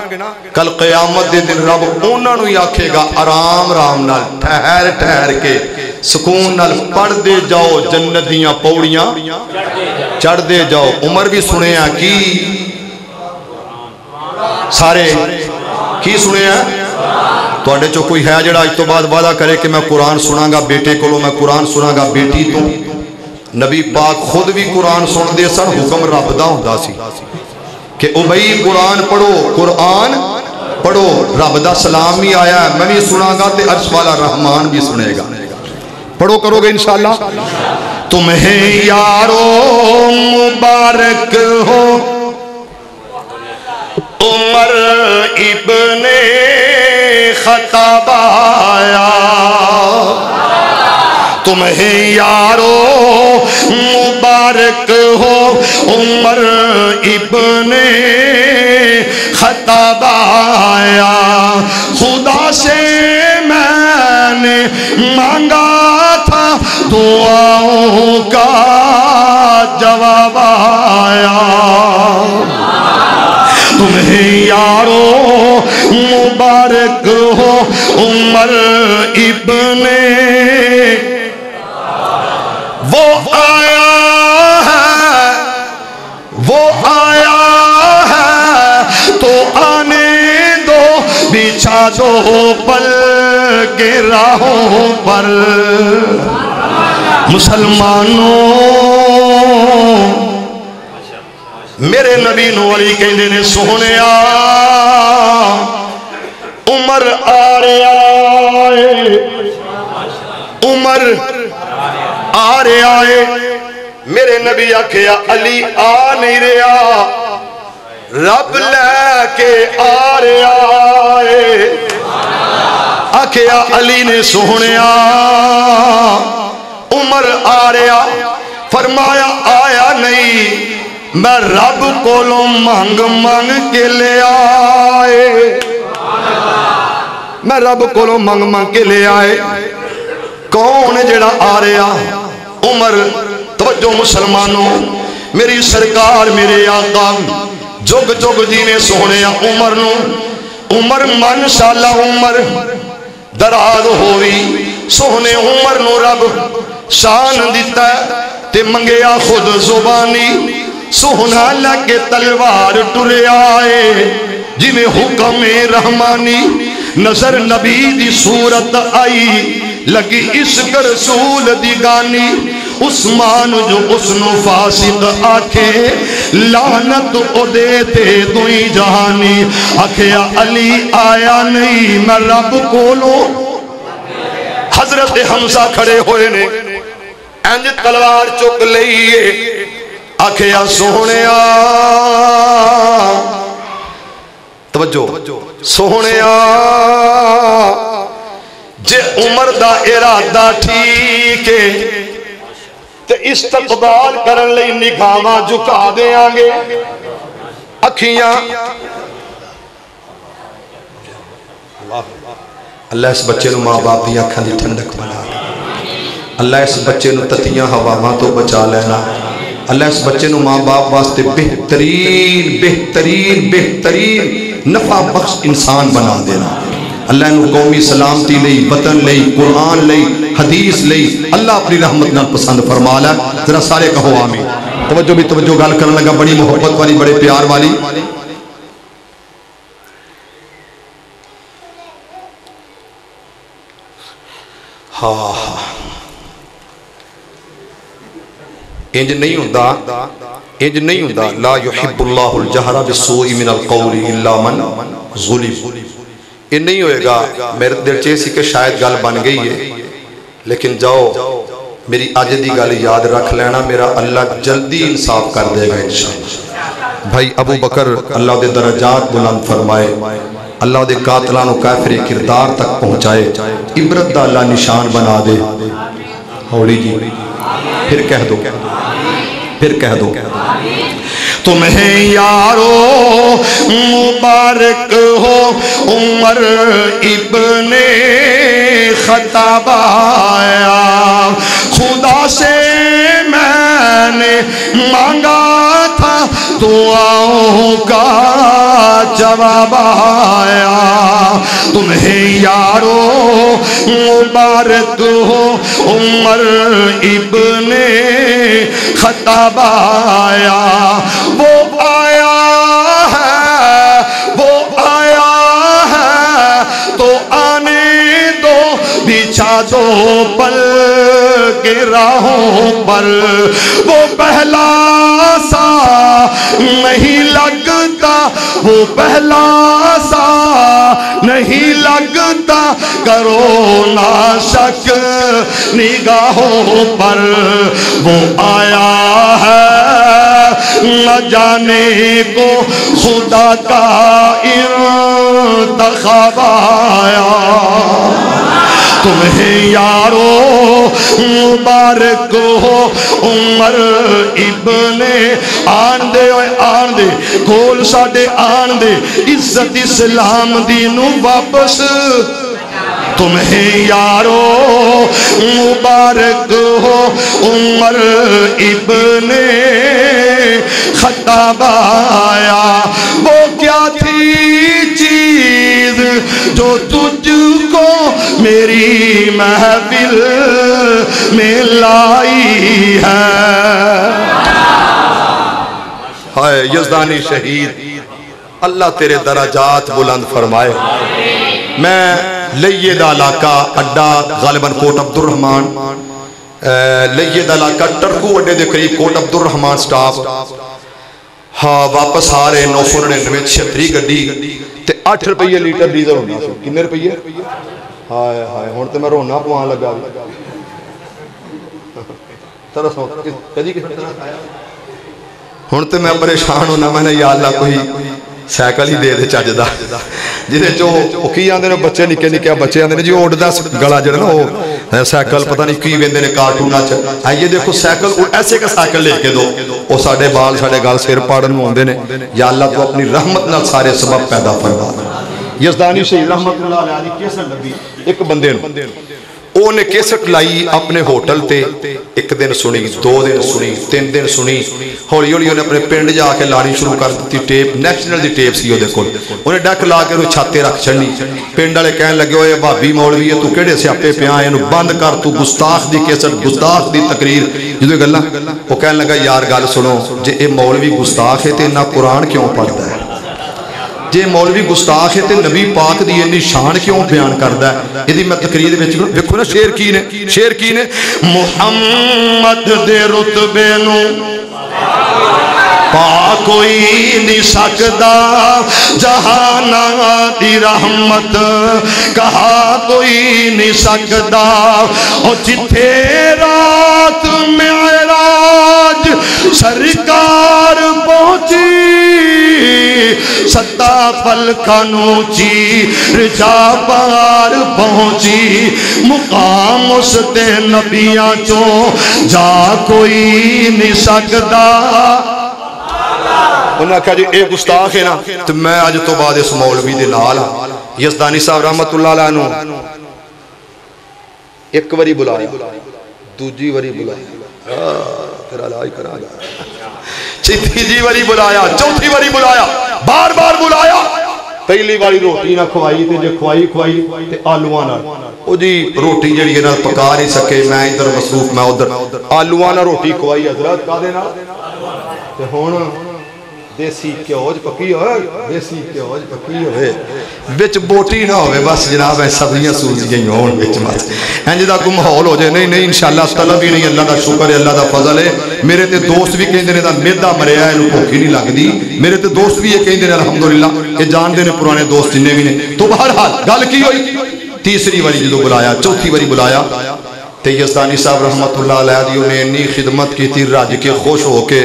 کل قیامت دے دن رب انہاں نوں ہی آکھے گا آرام نال ٹھہر کے سکون نال پڑھ دے جاؤ جنت دیاں پوڑیاں چڑھ دے جاؤ عمر بھی سنے ہیں کی سارے کی سنے ہیں تو اڈے چو کوئی ہے جڑا اج تو بعد وعدہ کرے کہ میں قرآن سناں گا بیٹے کولوں میں قرآن سناں گا بیٹی تو نبی پاک خود بھی قرآن سن دے سن حکم رب دا ہوندا سی کہ او بھئی قرآن پڑھو رب دا سلام ہی آیا ہے میں بھی سناں گا تے عرش والا رحمان بھی سنے گا پڑھو کرو گے انشاءاللہ تمہیں یارو مبارک ہو عمر ابن خطاب آیا تمہیں یارو مبارک ہو عمر ابن خطاب آیا خدا سے میں نے مانگا تھا دعاؤں کا جواب آیا تمہیں یارو مبارک ہو عمر ابن وہ آیا ہے تو آنے دو بچھا دو پل کے راہوں پر مسلمانوں میرے نبی نو علی کہندے نے سونیا عمر آ رہا ہے عمر آ رہا ہے میرے نبی آکھیا علی آ نہیں رہا رب لے کے آ رہا ہے آکھیا علی نے سونیا عمر آ رہا فرمایا آیا نہیں میں رب کولوں مانگ کے لے آئے میں رب کولوں مانگ کے لے آئے کون جڑا آ رہا عمر توجہ مسلمانوں میری سرکار میرے آقا جگ جی نے سونے عمر نو عمر من شاءاللہ عمر دراز ہوئی سونے عمر نو رب شان دیتا ہے تے منگیا خود زبانی سونا لگے تلوار ٹرے آئے جی میں حکم رحمانی نظر نبی دی صورت آئی لگی عشق رسول دی گانی عثمان جو اسنو فاسق آکھے لعنت او دیتے دوئی جہانی آکھے علی آیا نہیں میں رب کولو حضرت حمزہ کھڑے ہوئے نے انج تلوار چک لئیے آکھے سونیا توجہ سونیا جے عمر دا ارادہ ٹھیک ہے تے استقبال کرن لئی نگاہاں جھکا دے آنگے اکھیاں اللہ اس بچے نو ماں باپ دی اکھاں دی ٹھنڈک بنا دے اللہ اس بچے نو تتیاں ہواواں تو بچا لینا اللہ اس بچے نو ماں باپ واسطے بہترین بہترین بہترین نفع بخش انسان بنا دینا اللہ انہوں قومی سلامتی لئی وطن لئی قرآن لئی حدیث لئی اللہ اپنی رحمت نال پسند فرما لے ذرا سارے کہو آمین توجہ بھی توجہ گال کرنے لگا بڑی محبت والی بڑے پیار والی ہاں انج نہیں ہوندہ لا يحب اللہ الجہر بالسوء من القول الا من ظلم یہ نہیں ہوئے گا میرے دل چیسی کہ شاید گل بن گئی ہے لیکن جاؤ میری آج دی گل یاد رکھ لینا میرا اللہ جلدی انصاف کر دے گا انشاءاللہ بھائی ابو بکر اللہ دے درجات بلند فرمائے اللہ دے قاتلان و کافر کردار تک پہنچائے عبرت دا اللہ نشان بنا دے ہولی جی پھر کہہ دو تمہیں یارو مبارک ہو عمر ابن خطاب آیا خدا سے میں نے مانگا تھا دعاؤں کا جواب آیا تمہیں یارو مبارک ہو عمر ابن خطاب آیا وہ آیا ہے تو آنے دو بچھا دو پل کے راہوں پر وہ پہلا سا نہیں لگتا وہ پہلا سا نہیں لگتا کرو نا شک نگاہوں پر وہ آیا ہے نہ جانے کو خدا کا انتخاب آیا تمہیں یارو مبارک ہو عمر ابن آن دے کول ساڑے آن دے عزت اسلام دینو واپس تمہیں یارو مبارک ہو عمر ابن خطاب آیا وہ کیا تھی چیز جو تجھ کو میری محفل میں لائی ہے ہائے یزدانی شہید اللہ تیرے درجات بلند فرمائے میں لئیے دا علاقہ اڈا غالباً کوٹ عبد الرحمن لئیے دا علاقہ ٹرکو اڈے دے قریب کوٹ عبد الرحمن سٹاف ہاں واپس آ رہے 999 گڈی تے 8 روپیے لیٹر ڈیزل ہونا سو کنے روپیے ہائے ہائے ہون تے میں رونا پوان لگا ترس کدی کس طرح آیا ہون تے میں پریشان ہونا میں نے یا اللہ کوئی سائیکل ہی دے دے چاجدہ جنہیں جو کی آندے نے بچے نکے نکے بچے آندے نے جی اوڑ دا گلا جڑا نا وہ سائیکل پتہ نہیں کی ویندے نے کارٹونا چاہ آئیے دیکھو سائیکل ایسے کا سائیکل لے کے دو وہ ساڑھے بال ساڑھے گال سیر پاڑن میں ہوندے نے یا اللہ تو اپنی رحمت نال سارے سبب پیدا فرما یزدانی شہید رحمت اللہ علیہ کیسٹ لگی ایک بندے او نے کیسٹ لائی اپنے ہوٹل تے ایک دن سنی 2 دن سنی 3 دن سنی ہولی ہولی انہیں اپنے پنڈ جا کے لانی شروع کر دیتی ٹیپ نیشنل دی ٹیپ سی ہو دیکھو انہیں ڈیک لا کے انہیں چھاتے رکھ چھڑنی پنڈ والے کہنے لگے ہوئے بھابی مولوی ہے تو کیڑے سے اپنے پہ آئے انہوں بند کر تو گستاخ دی کیسٹ گستاخ دی تقریر جدو گلہ وہ کہنے لگا یار گال سنو جے اے مولوی گستاخ ہے تے انہا قرآن کیوں پڑھتا ہے جے مولوی گستاخ ہے تے نبی پاک دی انی شان کیوں بیان کردا ہے؟ یہ میں تقریر وچ ویکھو نا شعر کی نے محمد دے رتبے نو پا کوئی نہیں سکدا، جہاناں دی رحمت کہا کوئی نہیں سکدا، اور جتھے رات معراج سرکار پہنچی، ستا پلکانوں چی رجا پار پہنچی، مقام اس تے نبیاں چوں جا کوئی نہیں سکدا۔ انہوں نے کہا جی اے گستاخ ہے نا، تو میں آج تو بعد اس مولوی دے نال یزدانی صاحب رحمت اللہ علیہ عنہ ایک وری بلایا، دوجی وری بلایا، پھر علاج کرا گیا، تیجی وری بلایا، چوتھی وری بلایا، بار بار بلایا۔ پہلی باری روٹی نہ کھوائی تے جے کھوائی تے آلوان نہ، او جی روٹی جڑی نہ پکا نہیں سکے، میں ادھر مصروف میں ادھر، آلوان نہ روٹی کھوائی حضرت کا دینا تے ہون دیسی کیوج پکی ہوئے، دیسی کیوج پکی ہوئے، بچ بوٹی نہ ہوئے، بس جناب ہے سبزیاں سوزیاں ہی ہون بچ مات جدا کو محول ہو جائے، نہیں انشاءاللہ طلب ہی نہیں، اللہ دا شکر ہے، اللہ دا فضل ہے۔ میرے تے دوست بھی کہیں دینے دا میدہ مریا ہے، انہوں بھوکی نہیں لگ دی، میرے تے دوست بھی یہ کہیں دینے الحمدللہ، یہ جان دینے پرانے دوست جننے بھی نے۔ تو بہرحال گل کی ہوئی، تیسری واری جدو بلایا، چوتھی واری بلایا تے یزدانی صاحب رحمت اللہ علیہ دیو نے انی خدمت کی تھی، راج کے خوش ہو کے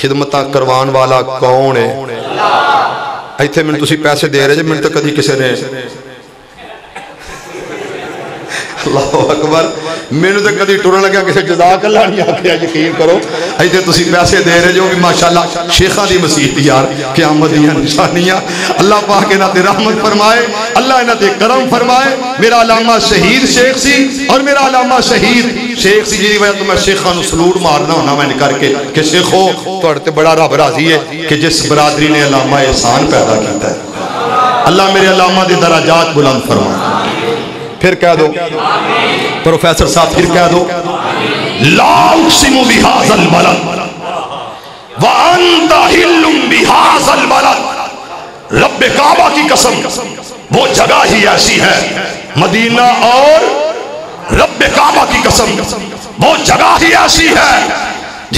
خدمتہ کروان والا کون ہے؟ ایتھے میں تسی پیسے دے رہے جے میں تک کدھی کسے نے اللہ اکبر میں نے تک کدھی ٹورن لگیا کسے جزاک اللہ نہیں آکھیا، یقین کرو ایتھے تسی پیسے دے رہے جو بھی ماشاءاللہ شیخہ دی مسیح یار قیامت دیاں نشانیاں، اللہ پاک انہاں تے رحمت فرمائے، اللہ انہاں تے کرم فرمائے۔ میرا علامہ شہید شیخ سی اور میرا علامہ شہید شیخ سی جی وجہ تو میں شیخاں نو سلوٹ مارنا ہونا میں کر کے کہ شیخو توڑتے بڑا رب راضی ہے کہ جس برادری نے علامہ احسان پیدا کیتا ہے، اللہ میرے علامہ دے درجات بلند فرمائے۔ پھر کہہ دو پروفیسر صاحب، پھر کہہ دو لا اقسم بهذا البلد وانت حل بهذا البلد، رب کعبہ کی قسم وہ جگہ ہی ایسی ہے، مدینہ اور رب کعبہ کی قسم وہ جگہ ہی ایسی ہے،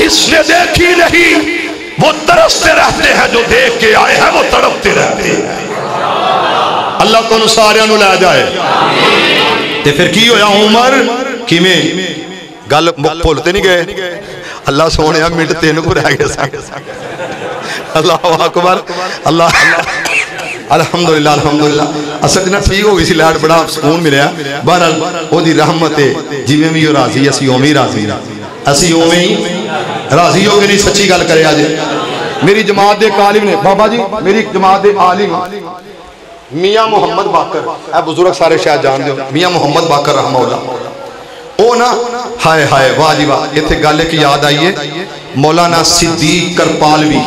جس نے دیکھی نہیں وہ ترستے رہتے ہیں، جو دیکھ کے آئے ہیں وہ تڑپتے رہتے ہیں۔ اللہ تو نساریاں نو لے جائے۔ تے پھر کی ہویا عمر کی میں گل بھولتے نہیں گئے، اللہ سونے منٹ تین کو رہ گئے سا، اللہ اکبر، اللہ الحمدللہ الحمدللہ اصل جنہ ٹھیک ہو گئی سی لائٹ بڑا سکون ملیا۔ بہرحال وہ دی رحمت ہے جی میں بھی راضی اسی اومی راضی اسی اومی راضی ہو گئے، نہیں سچی گل کرے آج میری جماعت دے عالم نے بابا جی، میری جماعت دے عالم میاں محمد باقر، اے بزرگ سارے شاید جان دے ہو، میاں محمد باقر رحمہ اللہ، او نا ہائے ہائے واہ جی واہ، یہ تھے گالے کی یاد آئیے مولانا صدیق کرپالوی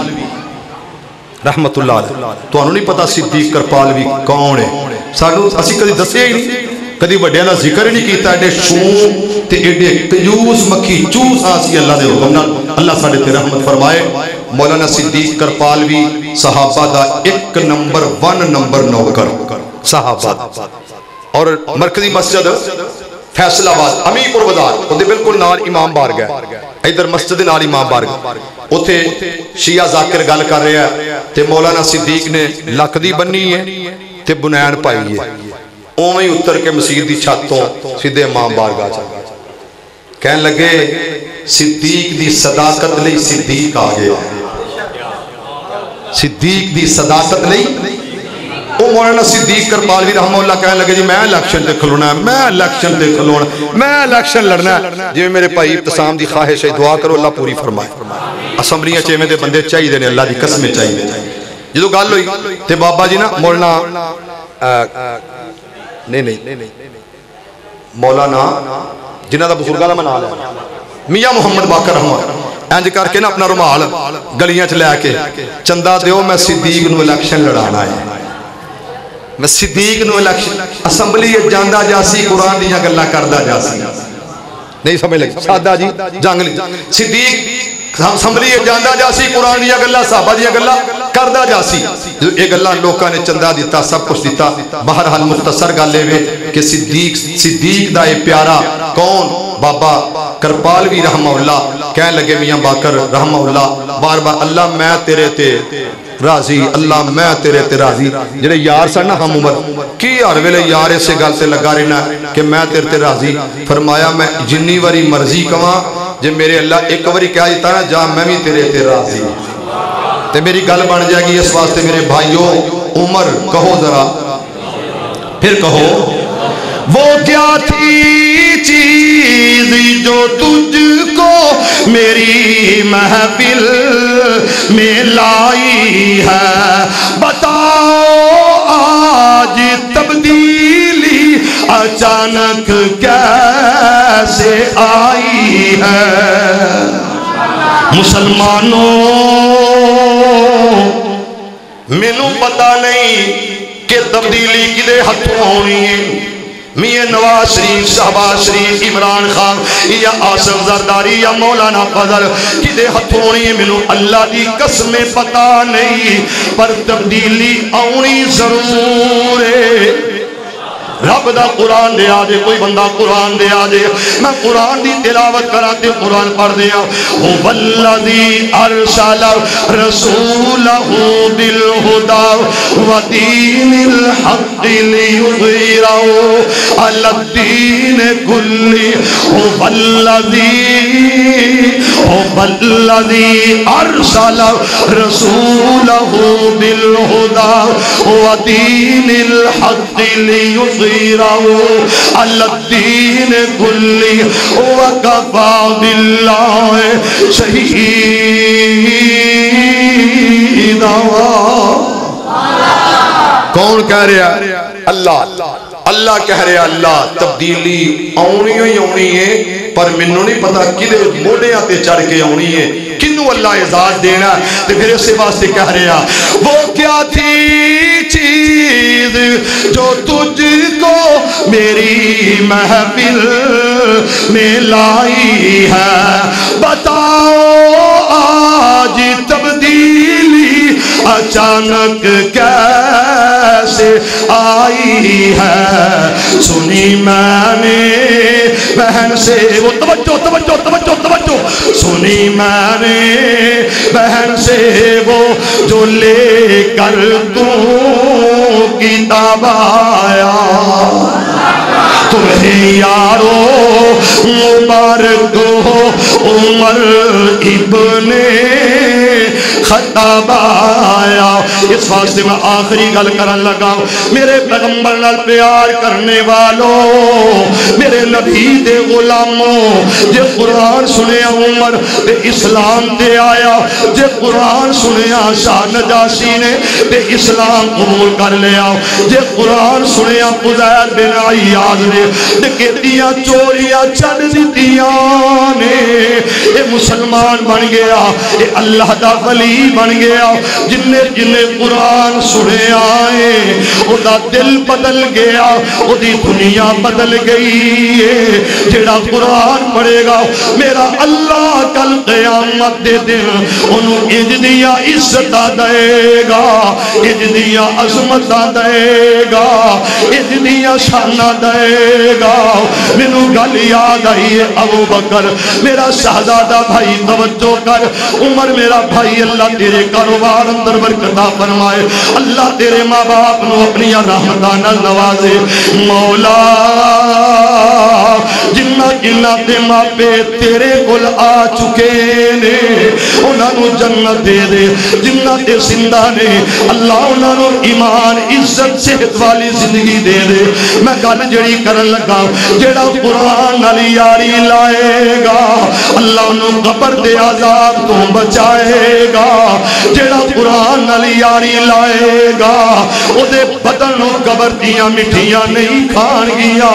رحمت اللہ علیہ، تو انہوں نہیں پتا صدیق کرپالوی کون ہے، سانو اسی کدی دسے ہی نہیں، کدی بڑے اللہ ذکر ہی نہیں کیتا، ایڈے شوم تے ایڈے کنجوس مکھی چوس آسی اللہ دے حکم نال، اللہ ساڑھے تے رحمت فرمائے۔ مولانا صدیق کرپالوی صحابہ دا 1 نمبر 1 نمبر نوکر صحابہ، اور مرکزی مسجد فیصل آباد امیر پور بازار اندے بالکل نال امام بارگاہ، ادھر مسجد نال امام بارگاہ، اوتھے شیعہ ذاکر گل کر رہے ہیں تے مولانا صدیق نے لکھ دی بنی ہے تے بنیان پائی ہے، اوویں ہی اتر کے مسجد دی چھتوں سیدھے امام بارگاہ چل گئے، کہنے لگے صدیق دی صداقت لئی صدیق آ گیا، صدیق دی صداقت لئی او مولانا صدیق کرپالوی رحمہ اللہ کہنے لگے جی میں الیکشن تے کھلونا ہے، میں الیکشن تے کھلونا ہے، میں الیکشن لڑنا ہے، جی میرے بھائی ابتسام دی خواہش ہے دعا کرو اللہ پوری فرمائے، اسمبلیاں چیمے دے بندے چاہیے دینے اللہ دی قسمیں چاہیے۔ جدو گل ہوئی تے بابا جی نا مولانا مولانا جنہ دا بزرگاں دا منا لیا میاں محمد باقر رحمہ انج کر کے نا اپنا رومال گلیاں چ لے کے چندہ دیو میں صدیق نو الیکشن لڑانا ہے، میں صدیق نو الیکشن اسمبلی جاندہ جاسی قرآن دیاں گلہ کردہ جاسی، نہیں سمجھ لگی سادہ جی جنگ لی صدیق اسمبلی جاندہ جاسی قرآن دیاں گلہ صحابہ دیاں گلہ کردا جاسی یہ گلاں لوکاں نے چندہ دیتا سب کچھ دیتا بہرحال مختصر گل اے کہ صدیق دا اے پیارا کون بابا کرپالوی رحمہ اللہ کہنے لگے میاں باقر رحمہ اللہ بار بار اللہ میں تیرے تے راضی اللہ میں تیرے تے راضی جڑے یار سن نا ہم عمر کی ہر ویلے یار اسے گل سے لگا رہنا کہ میں تیرے تے راضی فرمایا میں جنی واری مرضی کواں جے میرے اللہ ایک واری کہا دیتا نا جا میں بھی تیرے تے راضی تے میری گل بن جائے گی اس واسطے میرے بھائیوں عمر کہو ذرا پھر کہو وہ کیا تھی چیز جو تجھ کو میری محفل میں لائی ہے بتاؤ آج تبدیلی اچانک کیسے آئی ہے مسلمانوں مینوں پتہ نہیں کہ تبدیلی کدے ہتھوں ہونی ہے میاں نواز شریف شہباز شریف عمران خان یا آصف زرداری یا مولانا فضل کدے ہتھوں ہونی ہے مینوں اللہ دی قسم پتہ نہیں پر تبدیلی آنی ضرور ہے رب دا قرآن دے آجے کوئی بندہ قرآن دے آجے میں قرآن دی تلاوت کراتے قرآن پڑھ دیا وَالَّذِي أَرْسَلَ رَسُولَهُ بِالْهُدَى وَدِينِ الْحَقِّ لِيُظْهِرَهُ عَلَى الدِّينِ كُلِّهِ وَالَّذِي أَرْسَلَ رَسُولَهُ بِالْهُدَى وَدِينِ الْحَقِّ لِيُظْهِرَهُ على الدين كله وكفى بالله شهيدا کون کہہ رہا ہے اللہ اللہ کہہ رہا اللہ تبدیلی آنی ہی آنی ہے پر منوں نہیں پتا کدے موڑے آتے چڑھ کے آنی ہے کنوں اللہ اعزاز دینا تو پھر اسے واسطے کہہ رہا وہ کیا تھی چیز جو تجھ کو میری محفل میں لائی ہے بتاؤ آج تبدیلی اچانک کیسے آئی ہے سنی میں نے بہن سے وہ توجہ سنی میں نے بہن سے وہ جو لے کر تو کتاب آیا تمہیں یارو مبارک ہو عمر ابن خطاب آیا اس واسطے میں آخری گل کرن لگا میرے پیغمبر نال پیار کرنے والوں میرے نبی دے غلاموں جے قرآن سنیا عمر تے اسلام تے آیا جے قرآن سنیا شاہ نجاشی نے تے اسلام قبول کر لیا جے قرآن سنیا عزیر بن عیاض نے ڈکیتیاں چوریاں چڑھ دیتیاں نے اے مسلمان بن گیا اے اللہ دا ولی بن گیا جن قرآن سنے آئے او دا دل بدل گیا او دی دنیا بدل گئی ہے جڑا قرآن پڑھے گا میرا اللہ کل قیامت دے دن انہوں اجدیاں عزت دے گا اجدیاں عظمت دے گا اجدیاں شانہ دے گا مینوں گل یاد آئی ہے ابو بکر میرا شہزادہ بھائی توجہ کر عمر میرا بھائی اللہ تیرے کاروبار اندر برکتہ فرمائے اللہ تیرے ماں باپ نو اپنی رحمتانہ نوازے مولا جنہ تے ماں پہ تیرے کول آ چکے نے انہاں نو جنت دے دے جنہ تے زندہ نے اللہ انہاں نو ایمان عزت صحت والی زندگی دے دے میں گل جڑی کرن لگا جڑا قرآن نال یاری لائے گا اللہ انہوں قبر دے عذاب تو بچائے گا جڑا قرآن نال یاری لائے گا او دے بدن نو قبر دیاں مٹھیاں نہیں کھان گیا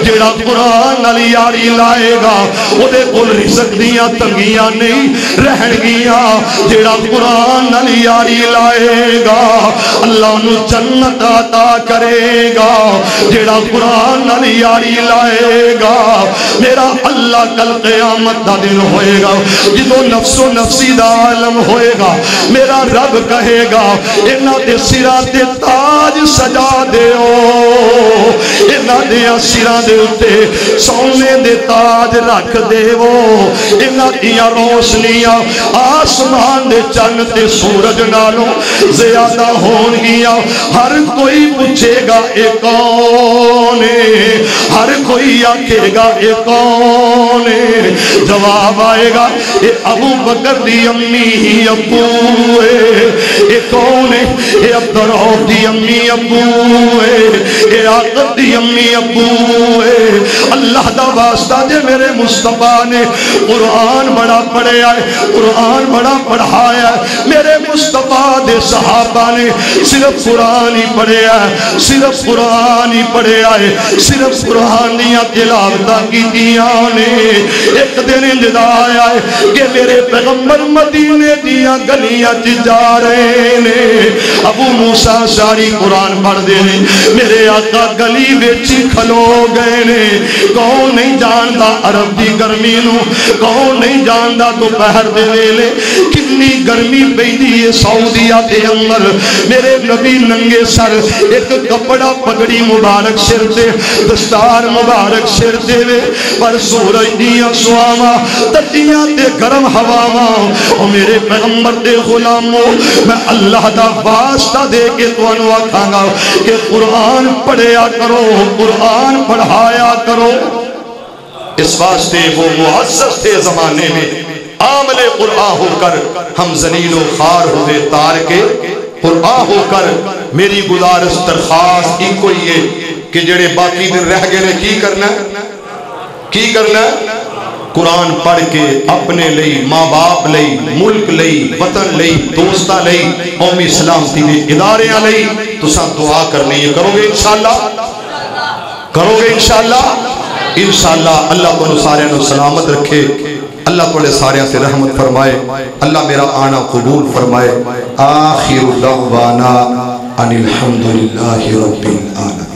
جڑا قرآن نال نال یاری لائے گا اودے کول رزق دیاں تنگیاں نہیں رہن گیاں جیڑا قرآن نال یاری لائے گا اللہ انہوں جنت عطا کرے گا جیڑا قرآن نال یاری لائے گا میرا اللہ کل قیامت دا دن ہوئے گا جدو نفس و نفسی دا عالم ہوئے گا میرا رب کہے گا انہاں دے سراں تے تاج سجا دیو انہاں دے سراں دے اتے سونے دے تاج رکھ دیو انہاں دیاں روشنیاں آسمان دے چن تے سورج نالوں زیادہ ہون گیا ہر کوئی پوچھے گا اے کون ہے ہر کوئی آکھے گا اے کون ہے جواب آئے گا اے ابو بکر دی امی ہی ابو ہے اے کون ہے اے عبدالرحمن دی امی ابو ہے اے عاقب دی امی ابو ہے اللہ دا واسطہ جے میرے مصطفیٰ نے قرآن بڑا پڑھیا ہے قرآن بڑا پڑھایا ہے میرے مصطفیٰ دے صحابہ نے صرف قرآن ہی پڑھیا ہے صرف قرآن ہی پڑھیا ہے صرف قرآن دیاں تلاوتاں کیتیاں نے ایک دن انجدا آیا ہے کہ میرے پیغمبر مدینے دیاں گلیاں جا رہے نے ابو موسیٰ ساری قرآن پڑھ دے نے میرے آقا گلی ویچی کھلو گئے نے کون نہیں جاندا عرب دی گرمی نو کون نہیں جاندا دوپہر دے ویلے کتنی گرمی پیندی ہے سعودیہ دے اندر میرے نبی ننگے سر ایک کپڑا پگڑی مبارک سر دے دستار مبارک سر دے وے پر سورج دیاں سواما تتیاں دے گرم ہواما او میرے پیغمبر دے غلاموں میں اللہ دا واسطہ دے کے توانو آکھاں گا کہ قرآن پڑھیا کرو قرآن پڑھایا کرو اس واسطے وہ معزز تھے زمانے میں عامل قرآن ہو کر ہم ذلیل و خوار ہوئے تار کے قرآن ہو کر میری گزارش درخواست ایک کوئی ہے کہ جڑے باقی دن رہ گئے کی کرنا کی کرنا قرآن پڑھ کے اپنے لئی ماں باپ لئی ملک لئی وطن لئی دوستہ لئی قومی سلامتی لئی اداریاں لئی تو سب دعا کرنی ہے کرو گے انشاءاللہ کرو گے انشاءاللہ اللہ کو سارے نو سلامت رکھے اللہ کو سارے سے رحمت فرمائے اللہ میرا آنا قبول فرمائے آخر دعوانا ان الحمدللہ رب العالمین